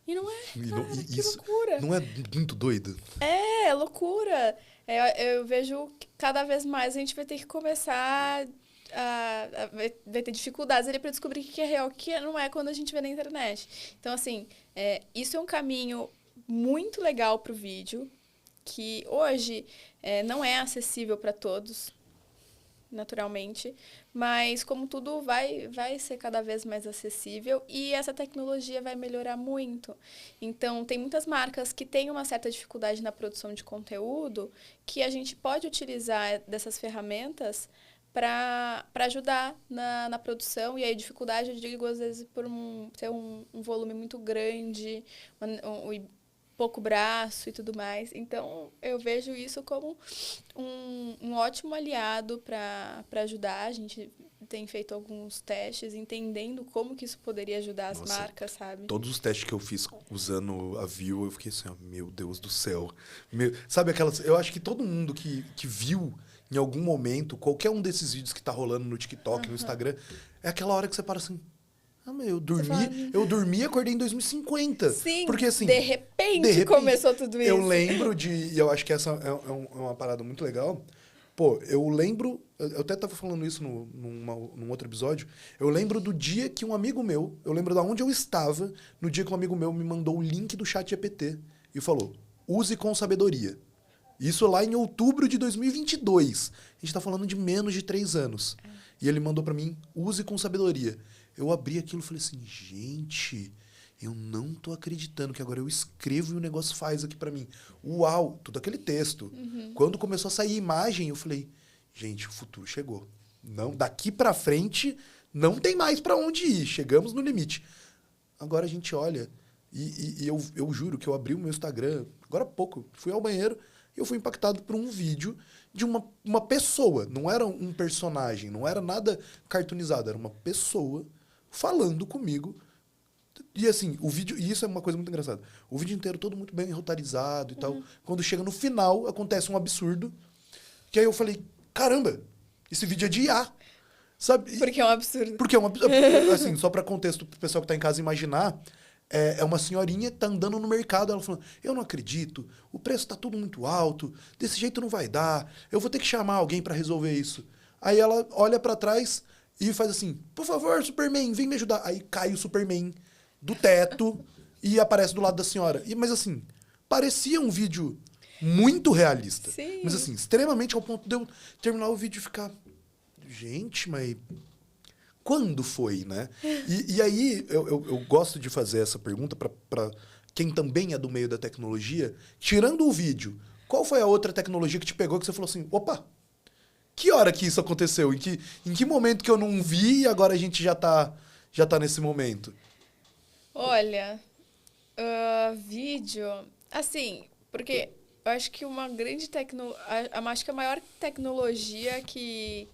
E não é, cara, que loucura. Não é muito doido? É loucura. Eu vejo que cada vez mais a gente vai ter que começar vai ter dificuldades ali para descobrir o que é real e o que não é quando a gente vê na internet. Então, assim, isso é um caminho muito legal para o vídeo, que hoje não é acessível para todos, naturalmente, mas como tudo vai ser cada vez mais acessível e essa tecnologia vai melhorar muito. Então, tem muitas marcas que têm uma certa dificuldade na produção de conteúdo que a gente pode utilizar dessas ferramentas para ajudar na produção. E aí, dificuldade, eu digo, às vezes, por ter um volume muito grande, pouco braço e tudo mais. Então, eu vejo isso como um ótimo aliado para ajudar. A gente tem feito alguns testes, entendendo como que isso poderia ajudar as marcas, sabe? Todos os testes que eu fiz usando a Veo, eu fiquei assim, ó, meu Deus do céu. Sabe aquelas... Eu acho que todo mundo que viu em algum momento qualquer um desses vídeos que tá rolando no TikTok, no Instagram, é aquela hora que você para assim... Ah, mas eu dormi e acordei em 2050. Sim, porque, assim, de repente começou tudo isso. Eu lembro e eu acho que essa é uma parada muito legal. Pô, eu lembro, eu até tava falando isso num outro episódio, eu lembro do dia que um amigo meu, eu lembro de onde eu estava, no dia que um amigo meu me mandou o link do ChatGPT e falou, use com sabedoria. Isso lá em outubro de 2022. A gente tá falando de menos de 3 anos. E ele mandou pra mim, use com sabedoria. Eu abri aquilo e falei assim, gente, eu não tô acreditando que agora eu escrevo e o negócio faz aqui pra mim. Uau, tudo aquele texto. Quando começou a sair imagem, eu falei, gente, o futuro chegou. Não, daqui pra frente não tem mais pra onde ir, chegamos no limite. Agora a gente olha e eu juro que eu abri o meu Instagram, agora há pouco, fui ao banheiro e eu fui impactado por um vídeo de uma pessoa, não era um personagem, não era nada cartoonizado, era uma pessoa falando comigo. E assim, o vídeo... E isso é uma coisa muito engraçada. O vídeo inteiro todo muito bem rotarizado e tal. Quando chega no final, acontece um absurdo. Que aí eu falei, caramba, esse vídeo é de IA. Sabe? Porque é um absurdo. Porque é um absurdo. Assim, só para contexto, pro pessoal que tá em casa imaginar, é uma senhorinha que tá andando no mercado, ela falando, eu não acredito, o preço tá tudo muito alto, desse jeito não vai dar, eu vou ter que chamar alguém para resolver isso. Aí ela olha para trás e faz assim, por favor, Superman, vem me ajudar. Aí cai o Superman do teto e aparece do lado da senhora. Mas assim, parecia um vídeo muito realista. Sim. Mas assim, extremamente ao ponto de eu terminar o vídeo e ficar... Gente, mas... Quando foi, né? E aí, eu gosto de fazer essa pergunta para quem também é do meio da tecnologia. Tirando o vídeo, qual foi a outra tecnologia que te pegou que você falou assim, opa, que hora que isso aconteceu? Em que momento que eu não vi e agora a gente já tá nesse momento? Olha, vídeo... Assim, porque eu acho que uma grande acho que a maior tecnologia que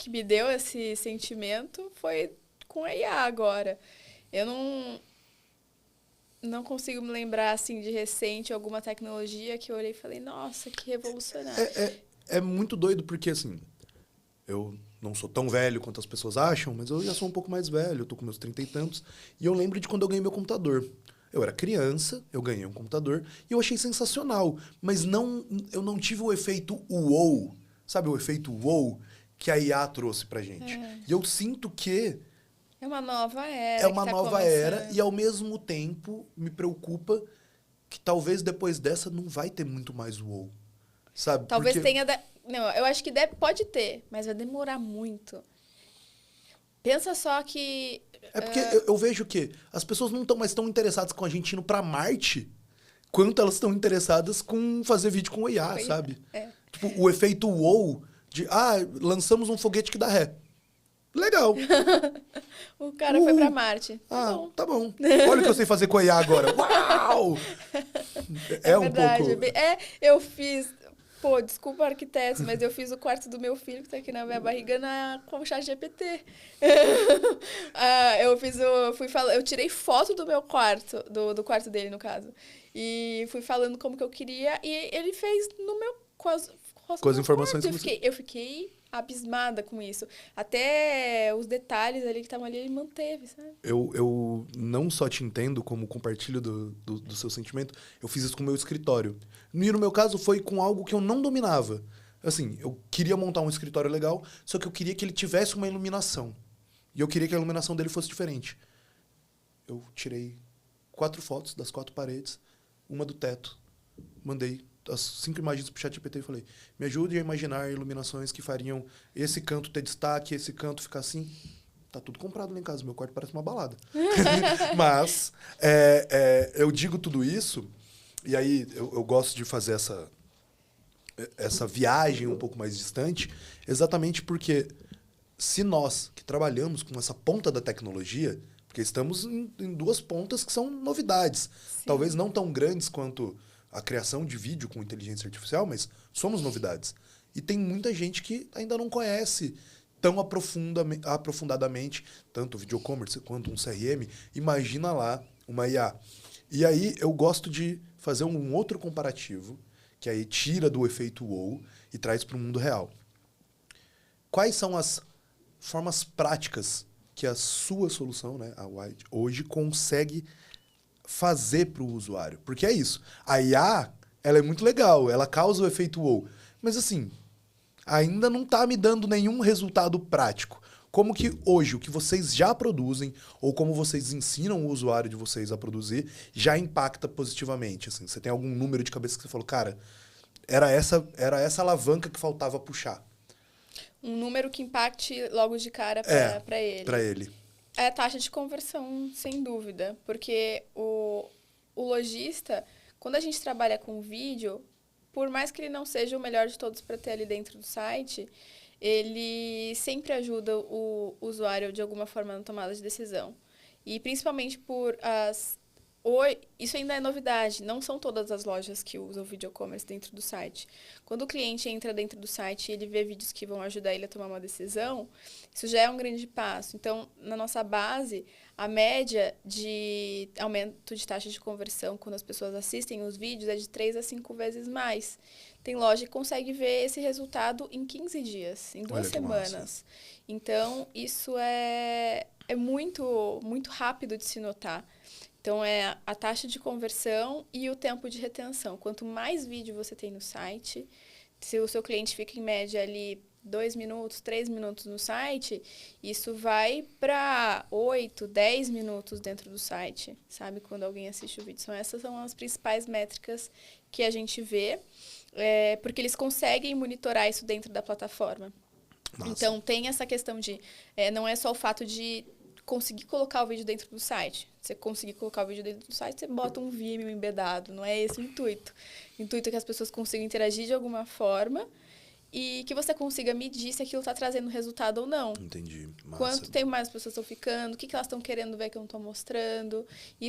me deu esse sentimento foi com a IA agora. Eu não consigo me lembrar, assim, de recente alguma tecnologia que eu olhei e falei, nossa, que revolucionário. É muito doido porque, assim, eu não sou tão velho quanto as pessoas acham, mas eu já sou um pouco mais velho, eu tô com meus 30 e tantos, e eu lembro de quando eu ganhei meu computador. Eu era criança, eu ganhei um computador, e eu achei sensacional, mas eu não tive o efeito uou, sabe o efeito uou que a IA trouxe pra gente. E eu sinto que... É uma nova era. É uma nova era e, ao mesmo tempo, me preocupa que talvez depois dessa não vai ter muito mais uou, sabe? Talvez tenha Não, eu acho que pode ter, mas vai demorar muito. Pensa só que... É porque eu vejo que as pessoas não estão mais tão interessadas com a gente indo pra Marte quanto elas estão interessadas com fazer vídeo com IA, sabe? É. Tipo, o efeito wow de, lançamos um foguete que dá ré. Legal. O cara foi pra Marte. Tá bom. Olha o que eu sei fazer com a IA agora. Uau! É um verdade. pouco... Eu fiz... Pô, desculpa, arquitetos, mas eu fiz o quarto do meu filho, que tá aqui na minha barriga, com o ChatGPT. Eu tirei foto do meu quarto, do quarto dele, no caso. E fui falando como que eu queria, e ele fez no meu... Com as informações que eu fiquei abismada com isso. Até os detalhes ali que estavam ali, ele manteve, sabe? Eu não só te entendo como compartilho do seu sentimento, eu fiz isso com o meu escritório. E no meu caso foi com algo que eu não dominava. Assim, eu queria montar um escritório legal, só que eu queria que ele tivesse uma iluminação. E eu queria que a iluminação dele fosse diferente. Eu tirei 4 fotos das 4 paredes, uma do teto, mandei as 5 imagens pro ChatGPT e falei, me ajude a imaginar iluminações que fariam esse canto ter destaque, esse canto ficar assim. Tá tudo comprado lá em casa, meu quarto parece uma balada. Mas eu digo tudo isso, e aí eu gosto de fazer essa viagem um pouco mais distante, exatamente porque se nós que trabalhamos com essa ponta da tecnologia, porque estamos em 2 pontas que são novidades, Sim. talvez não tão grandes quanto a criação de vídeo com inteligência artificial, mas somos novidades. E tem muita gente que ainda não conhece tão aprofundadamente tanto o videocommerce quanto um CRM. Imagina lá uma IA. E aí eu gosto de fazer um outro comparativo, que aí tira do efeito wow e traz para o mundo real. Quais são as formas práticas que a sua solução, né, a White, hoje consegue fazer para o usuário? Porque é isso. A IA, ela é muito legal, ela causa o efeito wow. Mas assim, ainda não está me dando nenhum resultado prático. Como que hoje o que vocês já produzem, ou como vocês ensinam o usuário de vocês a produzir, já impacta positivamente? Assim, você tem algum número de cabeça que você falou, cara, era essa alavanca que faltava puxar? Um número que impacte logo de cara para ele. Para ele. É a taxa de conversão, sem dúvida. Porque o lojista, quando a gente trabalha com vídeo, por mais que ele não seja o melhor de todos para ter ali dentro do site, ele sempre ajuda o usuário de alguma forma na tomada de decisão. E principalmente isso ainda é novidade, não são todas as lojas que usam video commerce dentro do site. Quando o cliente entra dentro do site e ele vê vídeos que vão ajudar ele a tomar uma decisão, isso já é um grande passo. Então, na nossa base, a média de aumento de taxa de conversão quando as pessoas assistem os vídeos é de 3 a 5 vezes mais. Tem loja que consegue ver esse resultado em 15 dias, em 2 semanas. Então, isso é muito, muito rápido de se notar. Então, é a taxa de conversão e o tempo de retenção. Quanto mais vídeo você tem no site, se o seu cliente fica em média ali 2 minutos, 3 minutos no site, isso vai para 8, 10 minutos dentro do site, sabe? Quando alguém assiste o vídeo. Então, essas são as principais métricas que a gente vê, porque eles conseguem monitorar isso dentro da plataforma. Nossa. Então, tem essa questão de... não é só o fato de conseguir colocar o vídeo dentro do site. Você conseguir colocar o vídeo dentro do site, você bota um Vimeo embedado. Não é esse o intuito. O intuito é que as pessoas consigam interagir de alguma forma e que você consiga medir se aquilo está trazendo resultado ou não. Entendi. Massa. Quanto tempo mais as pessoas estão ficando, o que elas estão querendo ver que eu não estou mostrando.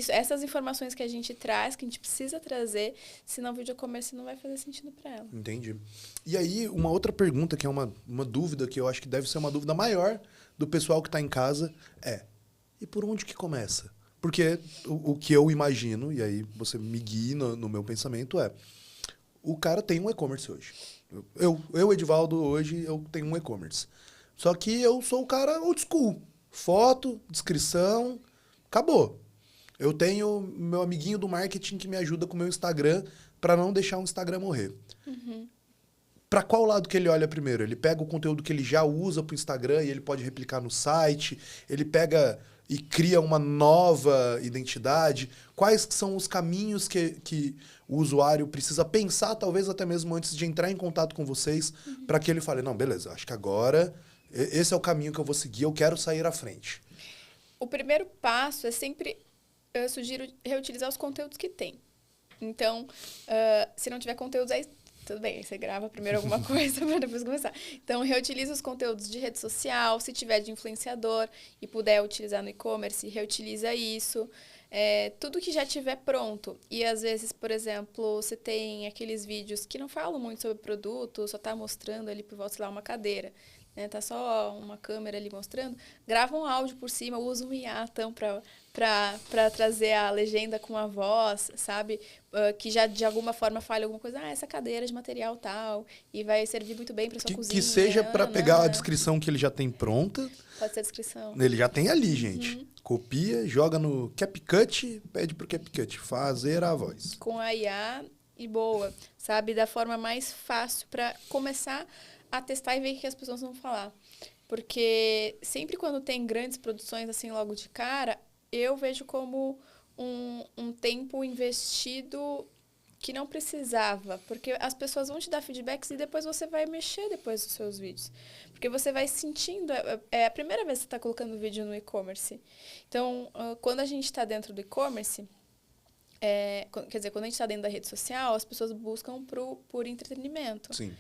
Essas informações que a gente traz, que a gente precisa trazer, senão o videocommerce não vai fazer sentido para ela. Entendi. E aí, uma outra pergunta, que é uma dúvida que eu acho que deve ser uma dúvida maior do pessoal que está em casa, e por onde que começa? Porque o que eu imagino, e aí você me guia no meu pensamento, o cara tem um e-commerce hoje. Eu, Edivaldo, hoje eu tenho um e-commerce. Só que eu sou o cara old school. Foto, descrição, acabou. Eu tenho meu amiguinho do marketing que me ajuda com o meu Instagram para não deixar o Instagram morrer. Uhum. Para qual lado que ele olha primeiro? Ele pega o conteúdo que ele já usa para o Instagram e ele pode replicar no site? Ele pega e cria uma nova identidade? Quais são os caminhos que o usuário precisa pensar, talvez até mesmo antes de entrar em contato com vocês, para que ele fale, não, beleza, acho que agora esse é o caminho que eu vou seguir, eu quero sair à frente? O primeiro passo é sempre, eu sugiro reutilizar os conteúdos que tem. Então, se não tiver conteúdos, aí tudo bem, você grava primeiro alguma coisa para depois começar. Então, reutiliza os conteúdos de rede social, se tiver de influenciador e puder utilizar no e-commerce, reutiliza isso. Tudo que já tiver pronto. E às vezes, por exemplo, você tem aqueles vídeos que não falam muito sobre produto, só tá mostrando ali por volta, sei lá, uma cadeira. Né? Tá só uma câmera ali mostrando. Grava um áudio por cima, usa um IA, então, para trazer a legenda com a voz, sabe? Que já de alguma forma fale alguma coisa. Essa cadeira é de material tal, e vai servir muito bem para sua cozinha. Que seja para pegar a descrição que ele já tem pronta. Pode ser a descrição. Ele já tem ali, gente. Copia, joga no CapCut, pede pro CapCut fazer a voz. Com a IA e boa, sabe? Da forma mais fácil para começar a testar e ver o que as pessoas vão falar. Porque sempre quando tem grandes produções assim logo de cara, eu vejo como um tempo investido que não precisava. Porque as pessoas vão te dar feedbacks e depois você vai mexer depois dos seus vídeos. Porque você vai sentindo... É a primeira vez que você está colocando vídeo no e-commerce. Então, quando a gente está dentro do e-commerce... quer dizer, quando a gente está dentro da rede social, as pessoas buscam por entretenimento. Sim.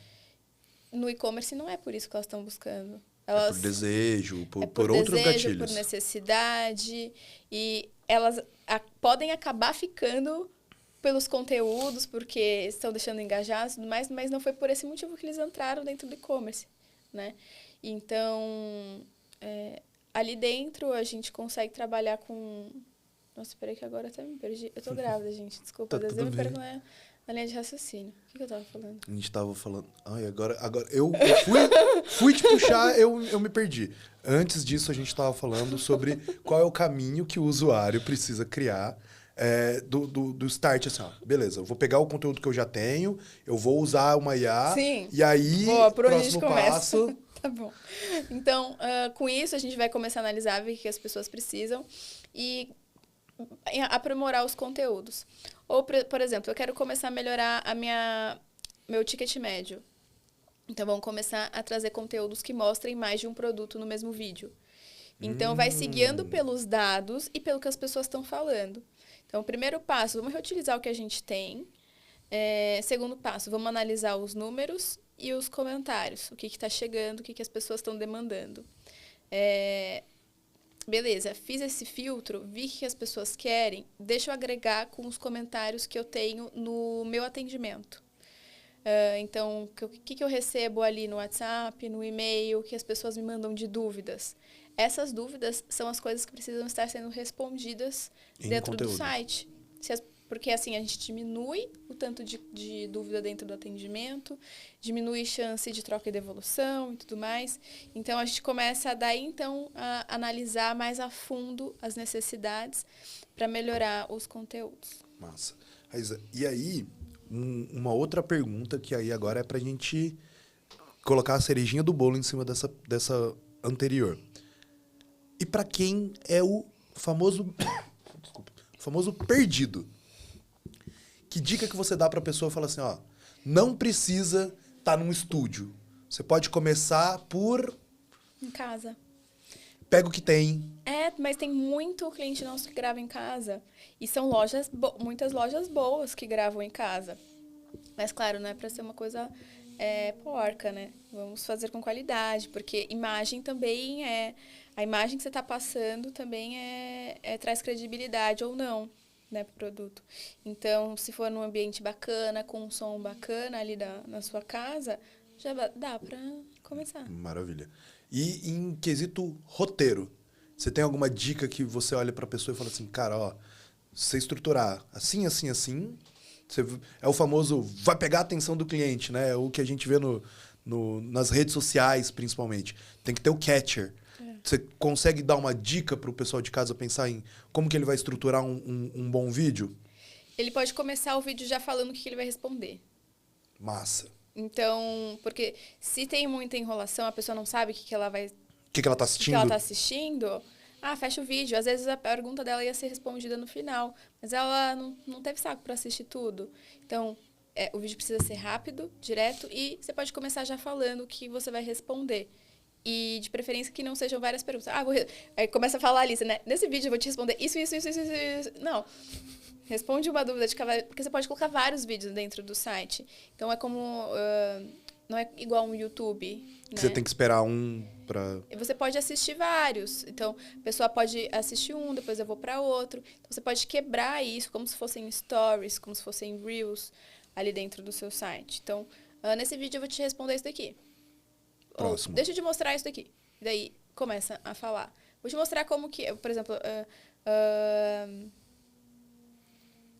No e-commerce não é por isso que elas estão buscando. É por desejo, por outros desejo, gatilhos. por necessidade. E elas podem acabar ficando pelos conteúdos, porque estão deixando engajados e tudo mais, mas não foi por esse motivo que eles entraram dentro do e-commerce, né? Então, ali dentro a gente consegue trabalhar com... Nossa, peraí que agora até me perdi. Eu tô grávida, gente. Desculpa, às vezes eu me perco na linha de raciocínio. O que eu tava falando? A gente tava falando... Ai, agora eu fui te puxar, eu me perdi. Antes disso, a gente tava falando sobre qual é o caminho que o usuário precisa criar do start, assim, ó. Beleza, eu vou pegar o conteúdo que eu já tenho, eu vou usar uma IA. Sim. E aí, boa, por onde a gente próximo passo... Tá bom. Então, com isso, a gente vai começar a analisar, ver o que as pessoas precisam e aprimorar os conteúdos. Ou, por exemplo, eu quero começar a melhorar meu ticket médio. Então, vamos começar a trazer conteúdos que mostrem mais de um produto no mesmo vídeo. Então, vai se guiando pelos dados e pelo que as pessoas estão falando. Então, o primeiro passo, vamos reutilizar o que a gente tem. Segundo passo, vamos analisar os números e os comentários. O que está chegando, o que as pessoas estão demandando. Beleza, fiz esse filtro, vi que as pessoas querem, deixa eu agregar com os comentários que eu tenho no meu atendimento. Então, o que eu recebo ali no WhatsApp, no e-mail, que as pessoas me mandam de dúvidas. Essas dúvidas são as coisas que precisam estar sendo respondidas dentro do site. Porque assim, a gente diminui o tanto de dúvida dentro do atendimento, diminui chance de troca e devolução e tudo mais. Então, a gente começa daí, então, a analisar mais a fundo as necessidades para melhorar os conteúdos. Massa. Raíza, e aí, uma outra pergunta que aí agora é para a gente colocar a cerejinha do bolo em cima dessa anterior. E para quem é o famoso perdido? Que dica que você dá para a pessoa? Fala assim, ó, não precisa estar num estúdio. Você pode começar por... Em casa. Pega o que tem. Mas tem muito cliente nosso que grava em casa. E são muitas lojas boas que gravam em casa. Mas, claro, não é para ser uma coisa porca, né? Vamos fazer com qualidade, porque imagem também a imagem que você está passando também traz credibilidade ou não, né, para o produto. Então, se for num ambiente bacana, com um som bacana ali na sua casa, já dá para começar. Maravilha. E em quesito roteiro, você tem alguma dica que você olha para a pessoa e fala assim, cara, ó, se você estruturar assim, assim, assim, é o famoso vai pegar a atenção do cliente, né? O que a gente vê nas redes sociais, principalmente. Tem que ter o catcher. Você consegue dar uma dica para o pessoal de casa pensar em como que ele vai estruturar um bom vídeo? Ele pode começar o vídeo já falando o que ele vai responder. Massa. Então, porque se tem muita enrolação, a pessoa não sabe o que ela vai... O que ela está assistindo? O que ela está assistindo, fecha o vídeo. Às vezes a pergunta dela ia ser respondida no final, mas ela não teve saco para assistir tudo. Então, o vídeo precisa ser rápido, direto, e você pode começar já falando o que você vai responder. E, de preferência, que não sejam várias perguntas. Aí começa a falar a lista, né? Nesse vídeo eu vou te responder isso. Não. Responde uma dúvida de cada vez, porque você pode colocar vários vídeos dentro do site. Então, é como... não é igual um YouTube, né? Você tem que esperar um pra... Você pode assistir vários. Então, a pessoa pode assistir um, depois eu vou para outro. Então, você pode quebrar isso como se fossem stories, como se fossem reels ali dentro do seu site. Então, nesse vídeo eu vou te responder isso daqui. Próximo. Ou, deixa eu te mostrar isso daqui. Daí, começa a falar. Vou te mostrar como que... Por exemplo...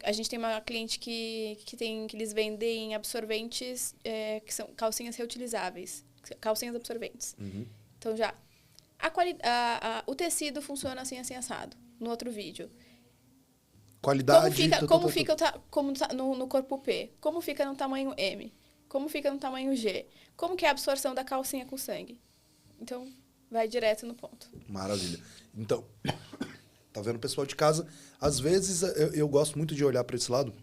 a gente tem uma cliente que eles vendem absorventes que são calcinhas reutilizáveis. Calcinhas absorventes. Uhum. Então, já... o tecido funciona assim, assim, assado. No outro vídeo. Qualidade... Como fica no corpo P? Como fica no tamanho M? Como fica no tamanho G? Como que é a absorção da calcinha com sangue? Então, vai direto no ponto. Maravilha. Então, tá vendo, pessoal de casa? Às vezes, eu gosto muito de olhar para esse lado,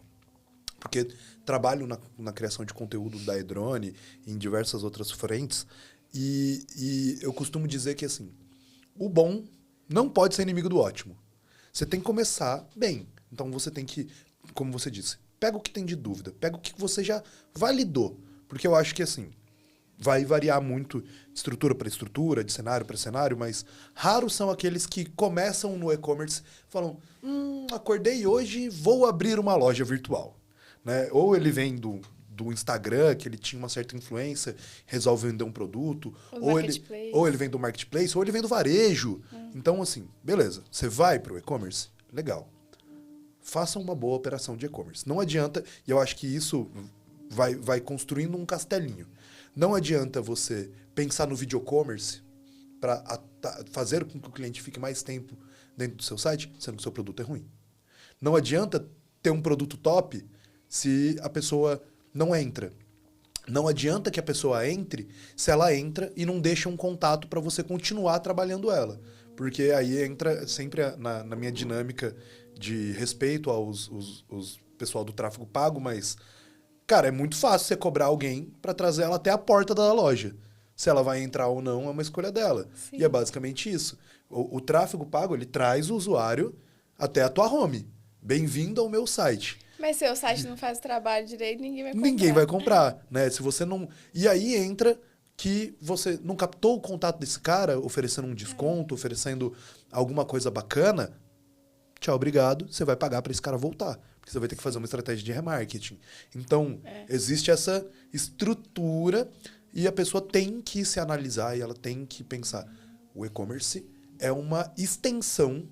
porque trabalho na criação de conteúdo da Edrone, em diversas outras frentes, e eu costumo dizer que, assim, o bom não pode ser inimigo do ótimo. Você tem que começar bem. Então, você tem que, como você disse, pega o que tem de dúvida, pega o que você já validou. Porque eu acho que, assim, vai variar muito de estrutura para estrutura, de cenário para cenário, mas raros são aqueles que começam no e-commerce e falam, acordei hoje, vou abrir uma loja virtual. Né? Ou ele vem do Instagram, que ele tinha uma certa influência, resolve vender um produto, ou ele vem do marketplace, ou ele vem do varejo. Então, assim, beleza, você vai para o e-commerce, legal. Faça uma boa operação de e-commerce. Não adianta, e eu acho que isso vai construindo um castelinho. Não adianta você pensar no video commerce para fazer com que o cliente fique mais tempo dentro do seu site, sendo que o seu produto é ruim. Não adianta ter um produto top se a pessoa não entra. Não adianta que a pessoa entre se ela entra e não deixa um contato para você continuar trabalhando ela. Porque aí entra sempre na minha dinâmica de respeito aos pessoal do tráfego pago, mas, cara, é muito fácil você cobrar alguém para trazer ela até a porta da loja. Se ela vai entrar ou não, é uma escolha dela. Sim. E é basicamente isso. O tráfego pago, ele traz o usuário até a tua home. Bem-vindo ao meu site. Mas se o site não faz o trabalho direito, ninguém vai comprar. Ninguém vai comprar, né? Se você não... E aí entra que você não captou o contato desse cara, oferecendo um desconto, oferecendo alguma coisa bacana. Tchau, obrigado. Você vai pagar para esse cara voltar. Porque você vai ter que fazer uma estratégia de remarketing. Então, existe essa estrutura e a pessoa tem que se analisar e ela tem que pensar. O e-commerce é uma extensão,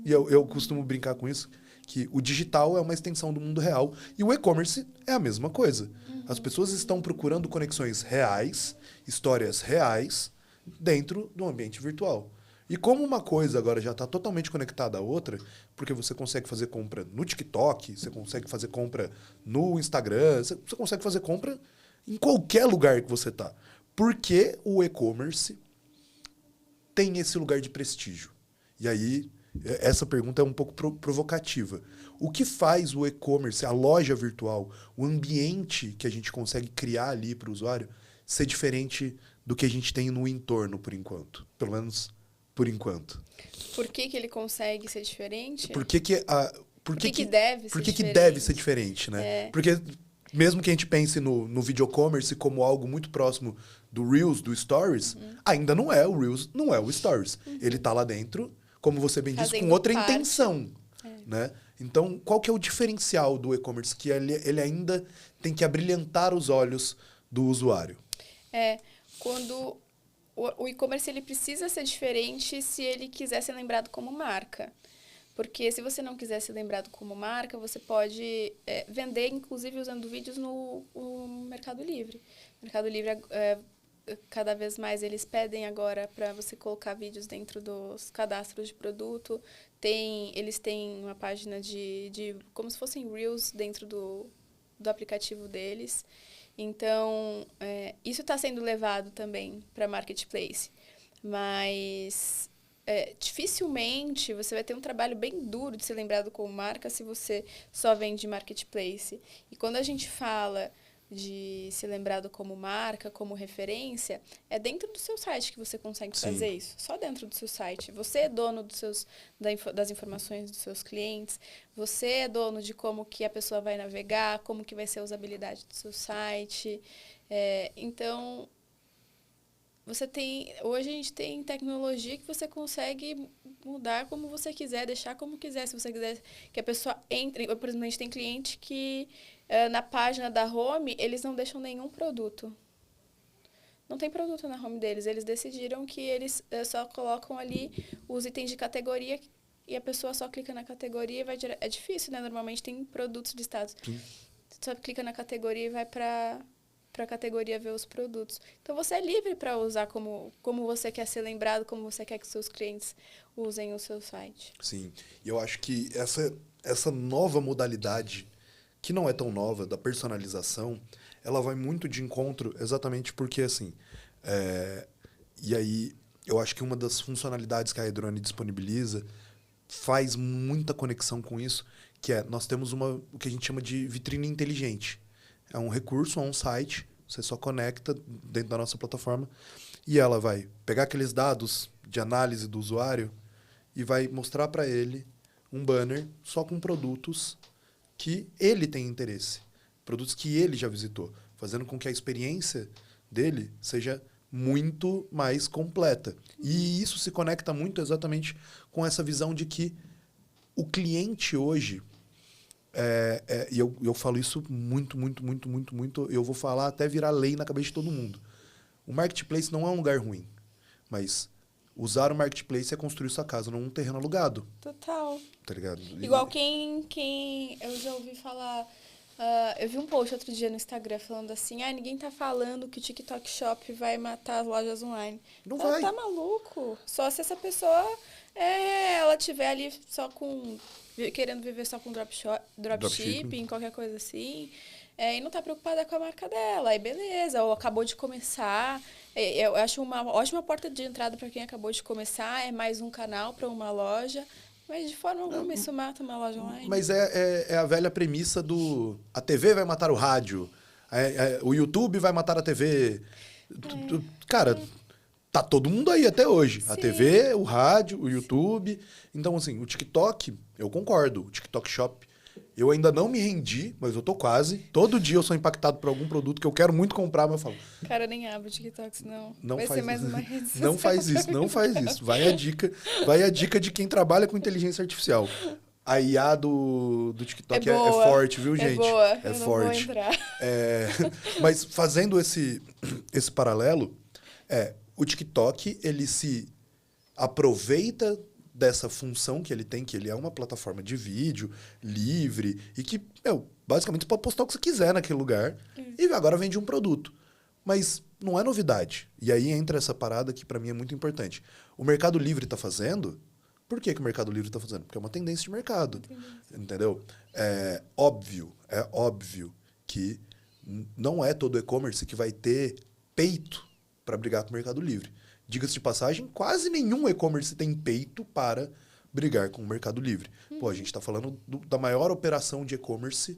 e eu costumo brincar com isso, que o digital é uma extensão do mundo real e o e-commerce é a mesma coisa. As pessoas estão procurando conexões reais, histórias reais, dentro do ambiente virtual. E como uma coisa agora já está totalmente conectada à outra, porque você consegue fazer compra no TikTok, você consegue fazer compra no Instagram, você consegue fazer compra em qualquer lugar que você está. Por que o e-commerce tem esse lugar de prestígio? E aí, essa pergunta é um pouco provocativa. O que faz o e-commerce, a loja virtual, o ambiente que a gente consegue criar ali para o usuário, ser diferente do que a gente tem no entorno, por enquanto? Pelo menos por enquanto. Por que ele consegue ser diferente? Por que deve ser diferente, né? Porque mesmo que a gente pense no video commerce como algo muito próximo do Reels, do Stories, ainda não é o Reels, não é o Stories. Ele tá lá dentro, como você bem disse, com outra intenção, né? Então, qual que é o diferencial do e-commerce? Que ele ainda tem que abrilhantar os olhos do usuário. Quando o e-commerce ele precisa ser diferente se ele quiser ser lembrado como marca. Porque se você não quiser ser lembrado como marca, você pode vender, inclusive, usando vídeos no Mercado Livre. Mercado Livre, cada vez mais, eles pedem agora para você colocar vídeos dentro dos cadastros de produto. Eles têm uma página de como se fossem Reels dentro do aplicativo deles. Então, isso está sendo levado também para Marketplace. Mas dificilmente você vai ter um trabalho bem duro de ser lembrado como marca se você só vende marketplace. E quando a gente fala de ser lembrado como marca, como referência, é dentro do seu site que você consegue fazer isso. Só dentro do seu site. Você é dono das informações dos seus clientes, você é dono de como que a pessoa vai navegar, como que vai ser a usabilidade do seu site. Então, hoje a gente tem tecnologia que você consegue mudar como você quiser, deixar como quiser. Se você quiser que a pessoa entre... Por exemplo, a gente tem cliente que na página da home, eles não deixam nenhum produto. Não tem produto na home deles. Eles decidiram que eles só colocam ali os itens de categoria e a pessoa só clica na categoria e vai direto. É difícil, né? Normalmente tem produtos listados. Você só clica na categoria e vai para a categoria ver os produtos. Então, você é livre para usar como você quer ser lembrado, como você quer que seus clientes usem o seu site. Sim. E eu acho que essa nova modalidade, que não é tão nova, da personalização, ela vai muito de encontro exatamente porque, assim... E aí, eu acho que uma das funcionalidades que a iDrone disponibiliza faz muita conexão com isso, que nós temos o que a gente chama de vitrine inteligente. É um recurso, é um site, você só conecta dentro da nossa plataforma e ela vai pegar aqueles dados de análise do usuário e vai mostrar para ele um banner só com produtos que ele tem interesse, produtos que ele já visitou, fazendo com que a experiência dele seja muito mais completa. E isso se conecta muito exatamente com essa visão de que o cliente hoje... E eu falo isso muito, eu vou falar até virar lei na cabeça de todo mundo. O marketplace não é um lugar ruim, mas usar o marketplace é construir sua casa num terreno alugado. Total. Tá ligado? Igual quem eu já ouvi falar... eu vi um post outro dia no Instagram falando assim, ninguém tá falando que o TikTok Shop vai matar as lojas online. Não vai. Tá maluco. Só se essa pessoa ela tiver ali só querendo viver só com dropshipping, qualquer coisa assim, e não tá preocupada com a marca dela. Aí beleza, ou acabou de começar. Eu acho uma ótima porta de entrada para quem acabou de começar, é mais um canal para uma loja. Mas de forma alguma isso mata uma loja online. Mas é a velha premissa a TV vai matar o rádio, o YouTube vai matar a TV. Cara, tá todo mundo aí até hoje. Sim. A TV, o rádio, o YouTube. Então, assim, o TikTok, eu concordo. O TikTok Shop, eu ainda não me rendi, mas eu tô quase. Todo dia eu sou impactado por algum produto que eu quero muito comprar, mas eu falo... Cara, eu nem abro o TikTok, senão vai ser mais uma rede social. Não faz isso. Vai a dica de quem trabalha com inteligência artificial. A IA do TikTok é forte, viu, gente? É boa, é forte. Não vou entrar. Mas fazendo esse paralelo, o TikTok, ele se aproveita dessa função que ele tem, que ele é uma plataforma de vídeo livre e que, basicamente você pode postar o que você quiser naquele lugar e agora vende um produto. Mas não é novidade. E aí entra essa parada que para mim é muito importante. O Mercado Livre está fazendo... Por que o Mercado Livre está fazendo? Porque é uma tendência de mercado. Entendeu? É óbvio que não é todo e-commerce que vai ter peito para brigar com o Mercado Livre. Diga-se de passagem, quase nenhum e-commerce tem peito para brigar com o Mercado Livre. Pô, a gente está falando da maior operação de e-commerce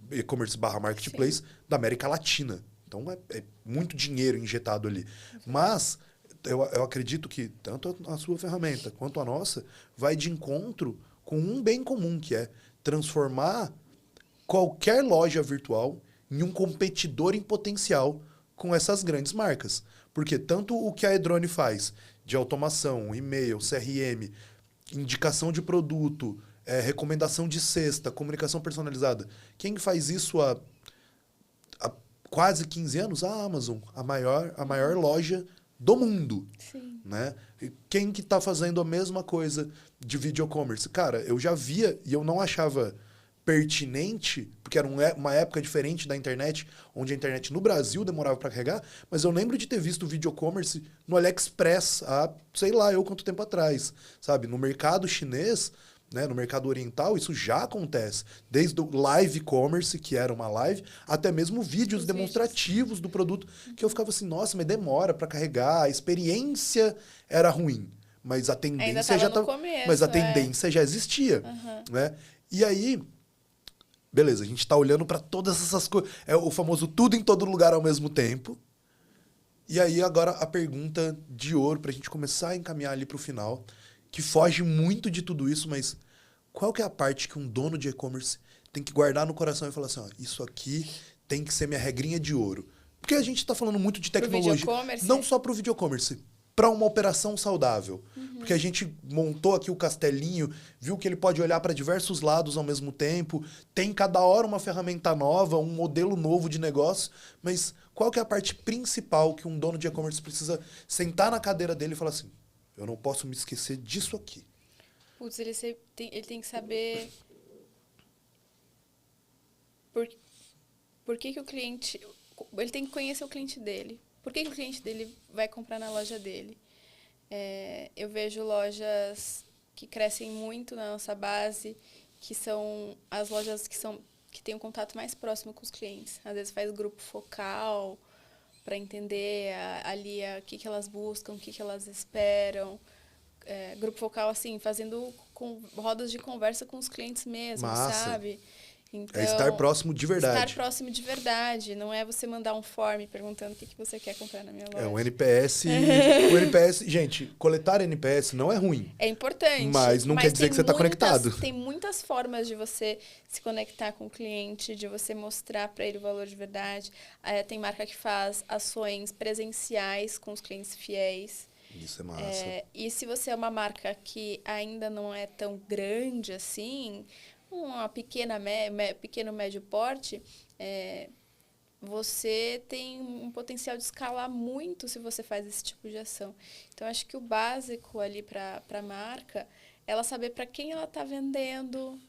/marketplace da América Latina. Então, é muito dinheiro injetado ali. Mas eu acredito que tanto a sua ferramenta quanto a nossa vai de encontro com um bem comum, que é transformar qualquer loja virtual em um competidor em potencial com essas grandes marcas. Porque tanto o que a iDrone faz de automação, e-mail, CRM, indicação de produto, recomendação de cesta, comunicação personalizada, quem faz isso há quase 15 anos? A Amazon, a maior loja do mundo. Sim. Né? Quem que está fazendo a mesma coisa de video commerce? Cara, eu já via e eu não achava pertinente, porque era uma época diferente da internet, onde a internet no Brasil demorava para carregar, mas eu lembro de ter visto video commerce no AliExpress há, sei lá, quanto tempo atrás, sabe? No mercado chinês, né, no mercado oriental, isso já acontece. Desde o live commerce, que era uma live, até mesmo vídeos demonstrativos do produto, que eu ficava assim, nossa, mas demora para carregar, a experiência era ruim. mas a Ainda tendência estava já no começo, mas a tendência já existia, né? E aí, beleza, a gente tá olhando para todas essas coisas, é o famoso tudo em todo lugar ao mesmo tempo. E aí agora a pergunta de ouro pra gente começar a encaminhar ali pro final, que foge muito de tudo isso, mas qual que é a parte que um dono de e-commerce tem que guardar no coração e falar assim, ó, isso aqui tem que ser minha regrinha de ouro? Porque a gente está falando muito de Pro tecnologia, videocommerce? não só para o videocommerce, para uma operação saudável. Porque a gente montou aqui o castelinho, viu que ele pode olhar para diversos lados ao mesmo tempo, tem cada hora uma ferramenta nova, um modelo novo de negócio, mas qual que é a parte principal que um dono de e-commerce precisa sentar na cadeira dele e falar assim, eu não posso me esquecer disso aqui. Putz, ele tem que saber por que o cliente... Ele tem que conhecer o cliente dele. Por que o cliente dele vai comprar na loja dele? Eu vejo lojas que crescem muito na nossa base, que são as lojas que têm um contato mais próximo com os clientes. Às vezes faz grupo focal para entender ali o que elas buscam, o que elas esperam. Grupo focal, assim, fazendo rodas de conversa com os clientes mesmo, Massa. sabe? Então, É estar próximo de verdade. Estar próximo de verdade. Não é você mandar um form perguntando o que você quer comprar na minha loja. É um NPS. O NPS, gente, coletar NPS não é ruim. É importante. Mas não quer dizer que você está conectado. Tem muitas formas de você se conectar com o cliente, de você mostrar para ele o valor de verdade. Tem marca que faz ações presenciais com os clientes fiéis. Isso é massa. E se você é uma marca que ainda não é tão grande assim, uma pequeno médio porte, você tem um potencial de escalar muito se você faz esse tipo de ação. Então, acho que o básico ali para a marca, ela saber para quem ela está vendendo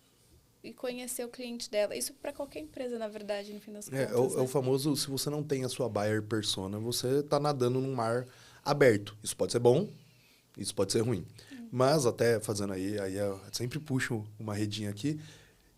e conhecer o cliente dela. Isso para qualquer empresa, na verdade, no fim das contas. É o famoso, se você não tem a sua buyer persona, você está nadando num mar aberto. Isso pode ser bom, isso pode ser ruim. Mas até fazendo aí eu sempre puxo uma redinha aqui.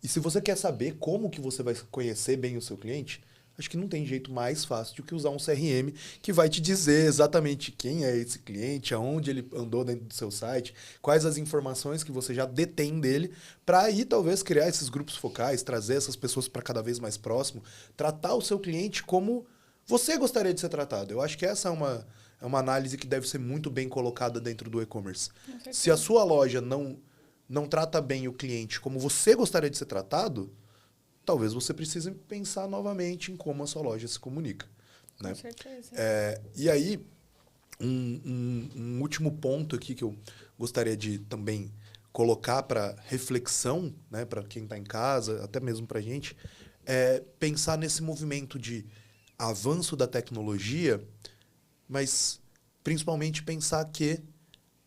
E se você quer saber como que você vai conhecer bem o seu cliente, acho que não tem jeito mais fácil do que usar um CRM que vai te dizer exatamente quem é esse cliente, aonde ele andou dentro do seu site, quais as informações que você já detém dele, para aí talvez criar esses grupos focais, trazer essas pessoas para cada vez mais próximo, tratar o seu cliente como você gostaria de ser tratado. Eu acho que essa é uma análise que deve ser muito bem colocada dentro do e-commerce. Se a sua loja não trata bem o cliente como você gostaria de ser tratado, talvez você precise pensar novamente em como a sua loja se comunica. Né? Com certeza. E aí, um último ponto aqui que eu gostaria de também colocar para reflexão, né, para quem está em casa, até mesmo para a gente, é pensar nesse movimento de avanço da tecnologia, mas principalmente pensar que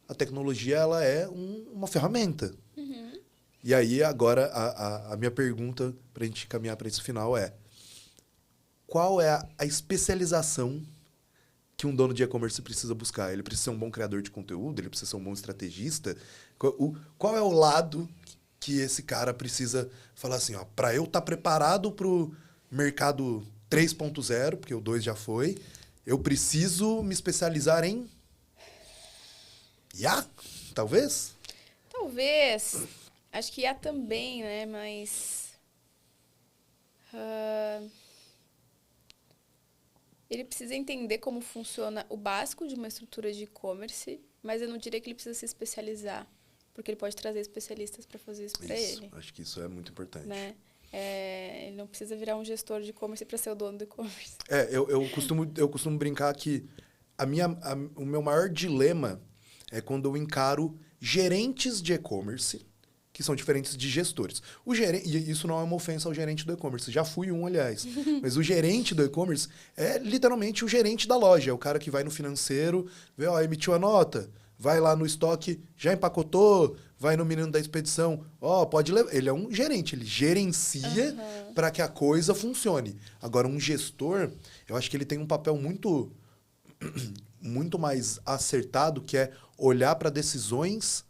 a tecnologia ela é uma ferramenta. E aí, agora, a minha pergunta para a gente caminhar para esse final é: qual é a especialização que um dono de e-commerce precisa buscar? Ele precisa ser um bom criador de conteúdo? Ele precisa ser um bom estrategista? Qual é o lado que esse cara precisa falar assim, ó, para eu estar preparado para o mercado 3.0, porque o 2 já foi, eu preciso me especializar em IA, talvez? Talvez. Acho que IA também, né? Mas... ele precisa entender como funciona o básico de uma estrutura de e-commerce, mas eu não diria que ele precisa se especializar, porque ele pode trazer especialistas para fazer isso para ele. Acho que isso é muito importante. Né? Ele não precisa virar um gestor de e-commerce para ser o dono do e-commerce. Eu costumo brincar que o meu maior dilema é quando eu encaro gerentes de e-commerce, que são diferentes de gestores. E isso não é uma ofensa ao gerente do e-commerce, já fui um, aliás. Mas o gerente do e-commerce é literalmente o gerente da loja, é o cara que vai no financeiro, vê, ó, emitiu a nota, vai lá no estoque, já empacotou, vai no menino da expedição, ó, pode levar. Ele é um gerente, ele gerencia para que a coisa funcione. Agora, um gestor, eu acho que ele tem um papel muito, muito mais acertado, que é olhar para decisões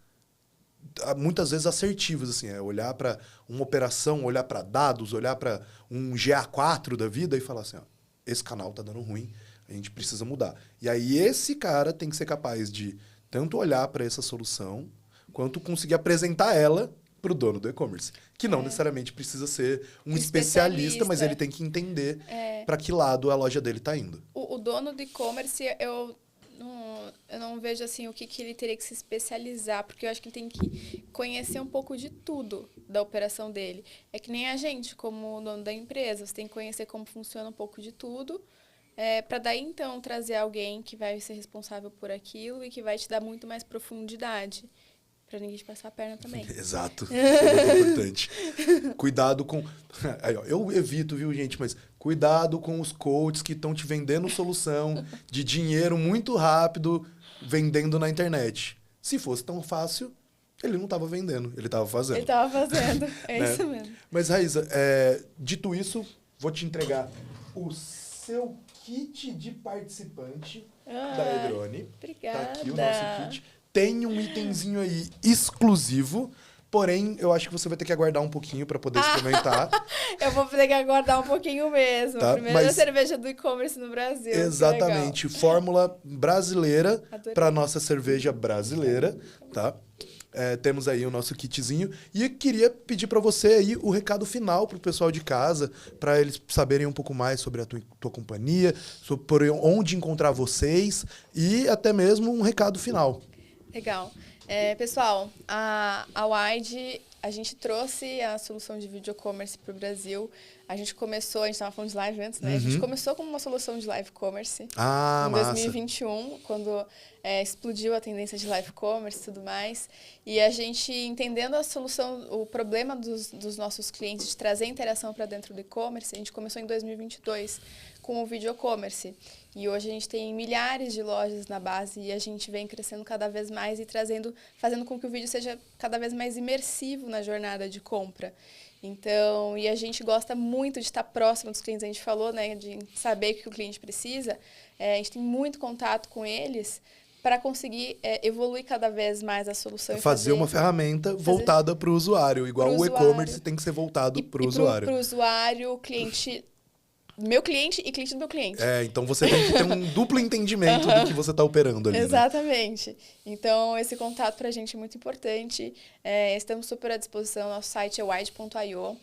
muitas vezes assertivas, assim, olhar para uma operação, olhar para dados, olhar para um GA4 da vida e falar assim, ó, esse canal tá dando ruim, a gente precisa mudar. E aí esse cara tem que ser capaz de tanto olhar para essa solução, quanto conseguir apresentar ela para o dono do e-commerce. Que não necessariamente precisa ser um especialista, mas ele tem que entender para que lado a loja dele está indo. O dono do e-commerce, eu não vejo assim o que ele teria que se especializar, porque eu acho que ele tem que conhecer um pouco de tudo da operação dele. É que nem a gente, como dono da empresa, você tem que conhecer como funciona um pouco de tudo, para daí então trazer alguém que vai ser responsável por aquilo e que vai te dar muito mais profundidade. Pra ninguém te passar a perna também. Exato. Isso é muito importante. Cuidado com... Aí, ó, eu evito, viu, gente? Mas cuidado com os coaches que estão te vendendo solução de dinheiro muito rápido vendendo na internet. Se fosse tão fácil, ele não estava vendendo, ele estava fazendo. Ele estava fazendo, né? Isso mesmo. Mas, Raíza, dito isso, vou te entregar o seu kit de participante da Edrone. Obrigada. Tá aqui o nosso kit. Tem um itemzinho aí exclusivo, porém, eu acho que você vai ter que aguardar um pouquinho para poder experimentar. Eu vou ter que aguardar um pouquinho mesmo. Tá? Primeira cerveja do e-commerce no Brasil. Exatamente. Fórmula brasileira para nossa cerveja brasileira, tá? Temos aí o nosso kitzinho. E eu queria pedir para você aí o recado final para o pessoal de casa, para eles saberem um pouco mais sobre a tua companhia, sobre onde encontrar vocês e até mesmo um recado final. Legal. Pessoal, a Wide, a gente trouxe a solução de video commerce para o Brasil. A gente estava falando de live antes, né? A gente começou com uma solução de live commerce em 2021, quando explodiu a tendência de live commerce e tudo mais. E a gente, entendendo a solução, o problema dos nossos clientes de trazer interação para dentro do e-commerce, a gente começou em 2022 com o video commerce. E hoje a gente tem milhares de lojas na base e a gente vem crescendo cada vez mais e fazendo com que o vídeo seja cada vez mais imersivo na jornada de compra. Então, e a gente gosta muito de estar próximo dos clientes. A gente falou, né, de saber o que o cliente precisa. A gente tem muito contato com eles para conseguir evoluir cada vez mais a solução. Fazer uma ferramenta voltada para o usuário, igual o e-commerce tem que ser voltado para o usuário. Para o usuário, cliente... Meu cliente e cliente do meu cliente. Então você tem que ter um duplo entendimento do que você está operando ali. Exatamente. Né? Então, esse contato para a gente é muito importante. Estamos super à disposição. Nosso site é wide.io.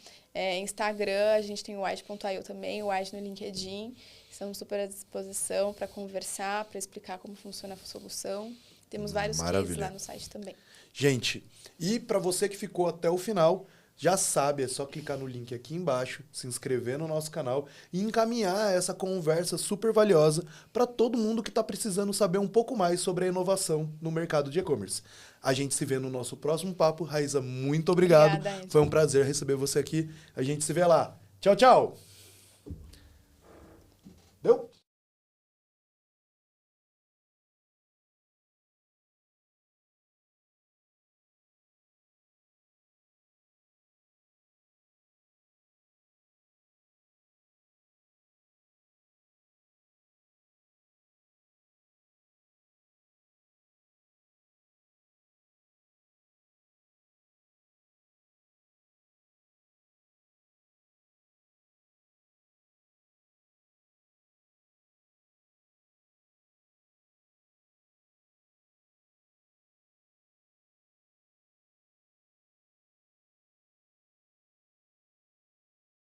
Instagram, a gente tem o wide.io também, o wide no LinkedIn. Estamos super à disposição para conversar, para explicar como funciona a solução. Temos vários cases lá no site também. Gente, e para você que ficou até o final... Já sabe, é só clicar no link aqui embaixo, se inscrever no nosso canal e encaminhar essa conversa super valiosa para todo mundo que está precisando saber um pouco mais sobre a inovação no mercado de e-commerce. A gente se vê no nosso próximo papo. Raíza, muito obrigado. Obrigada, foi um prazer receber você aqui. A gente se vê lá. Tchau, tchau. Deu?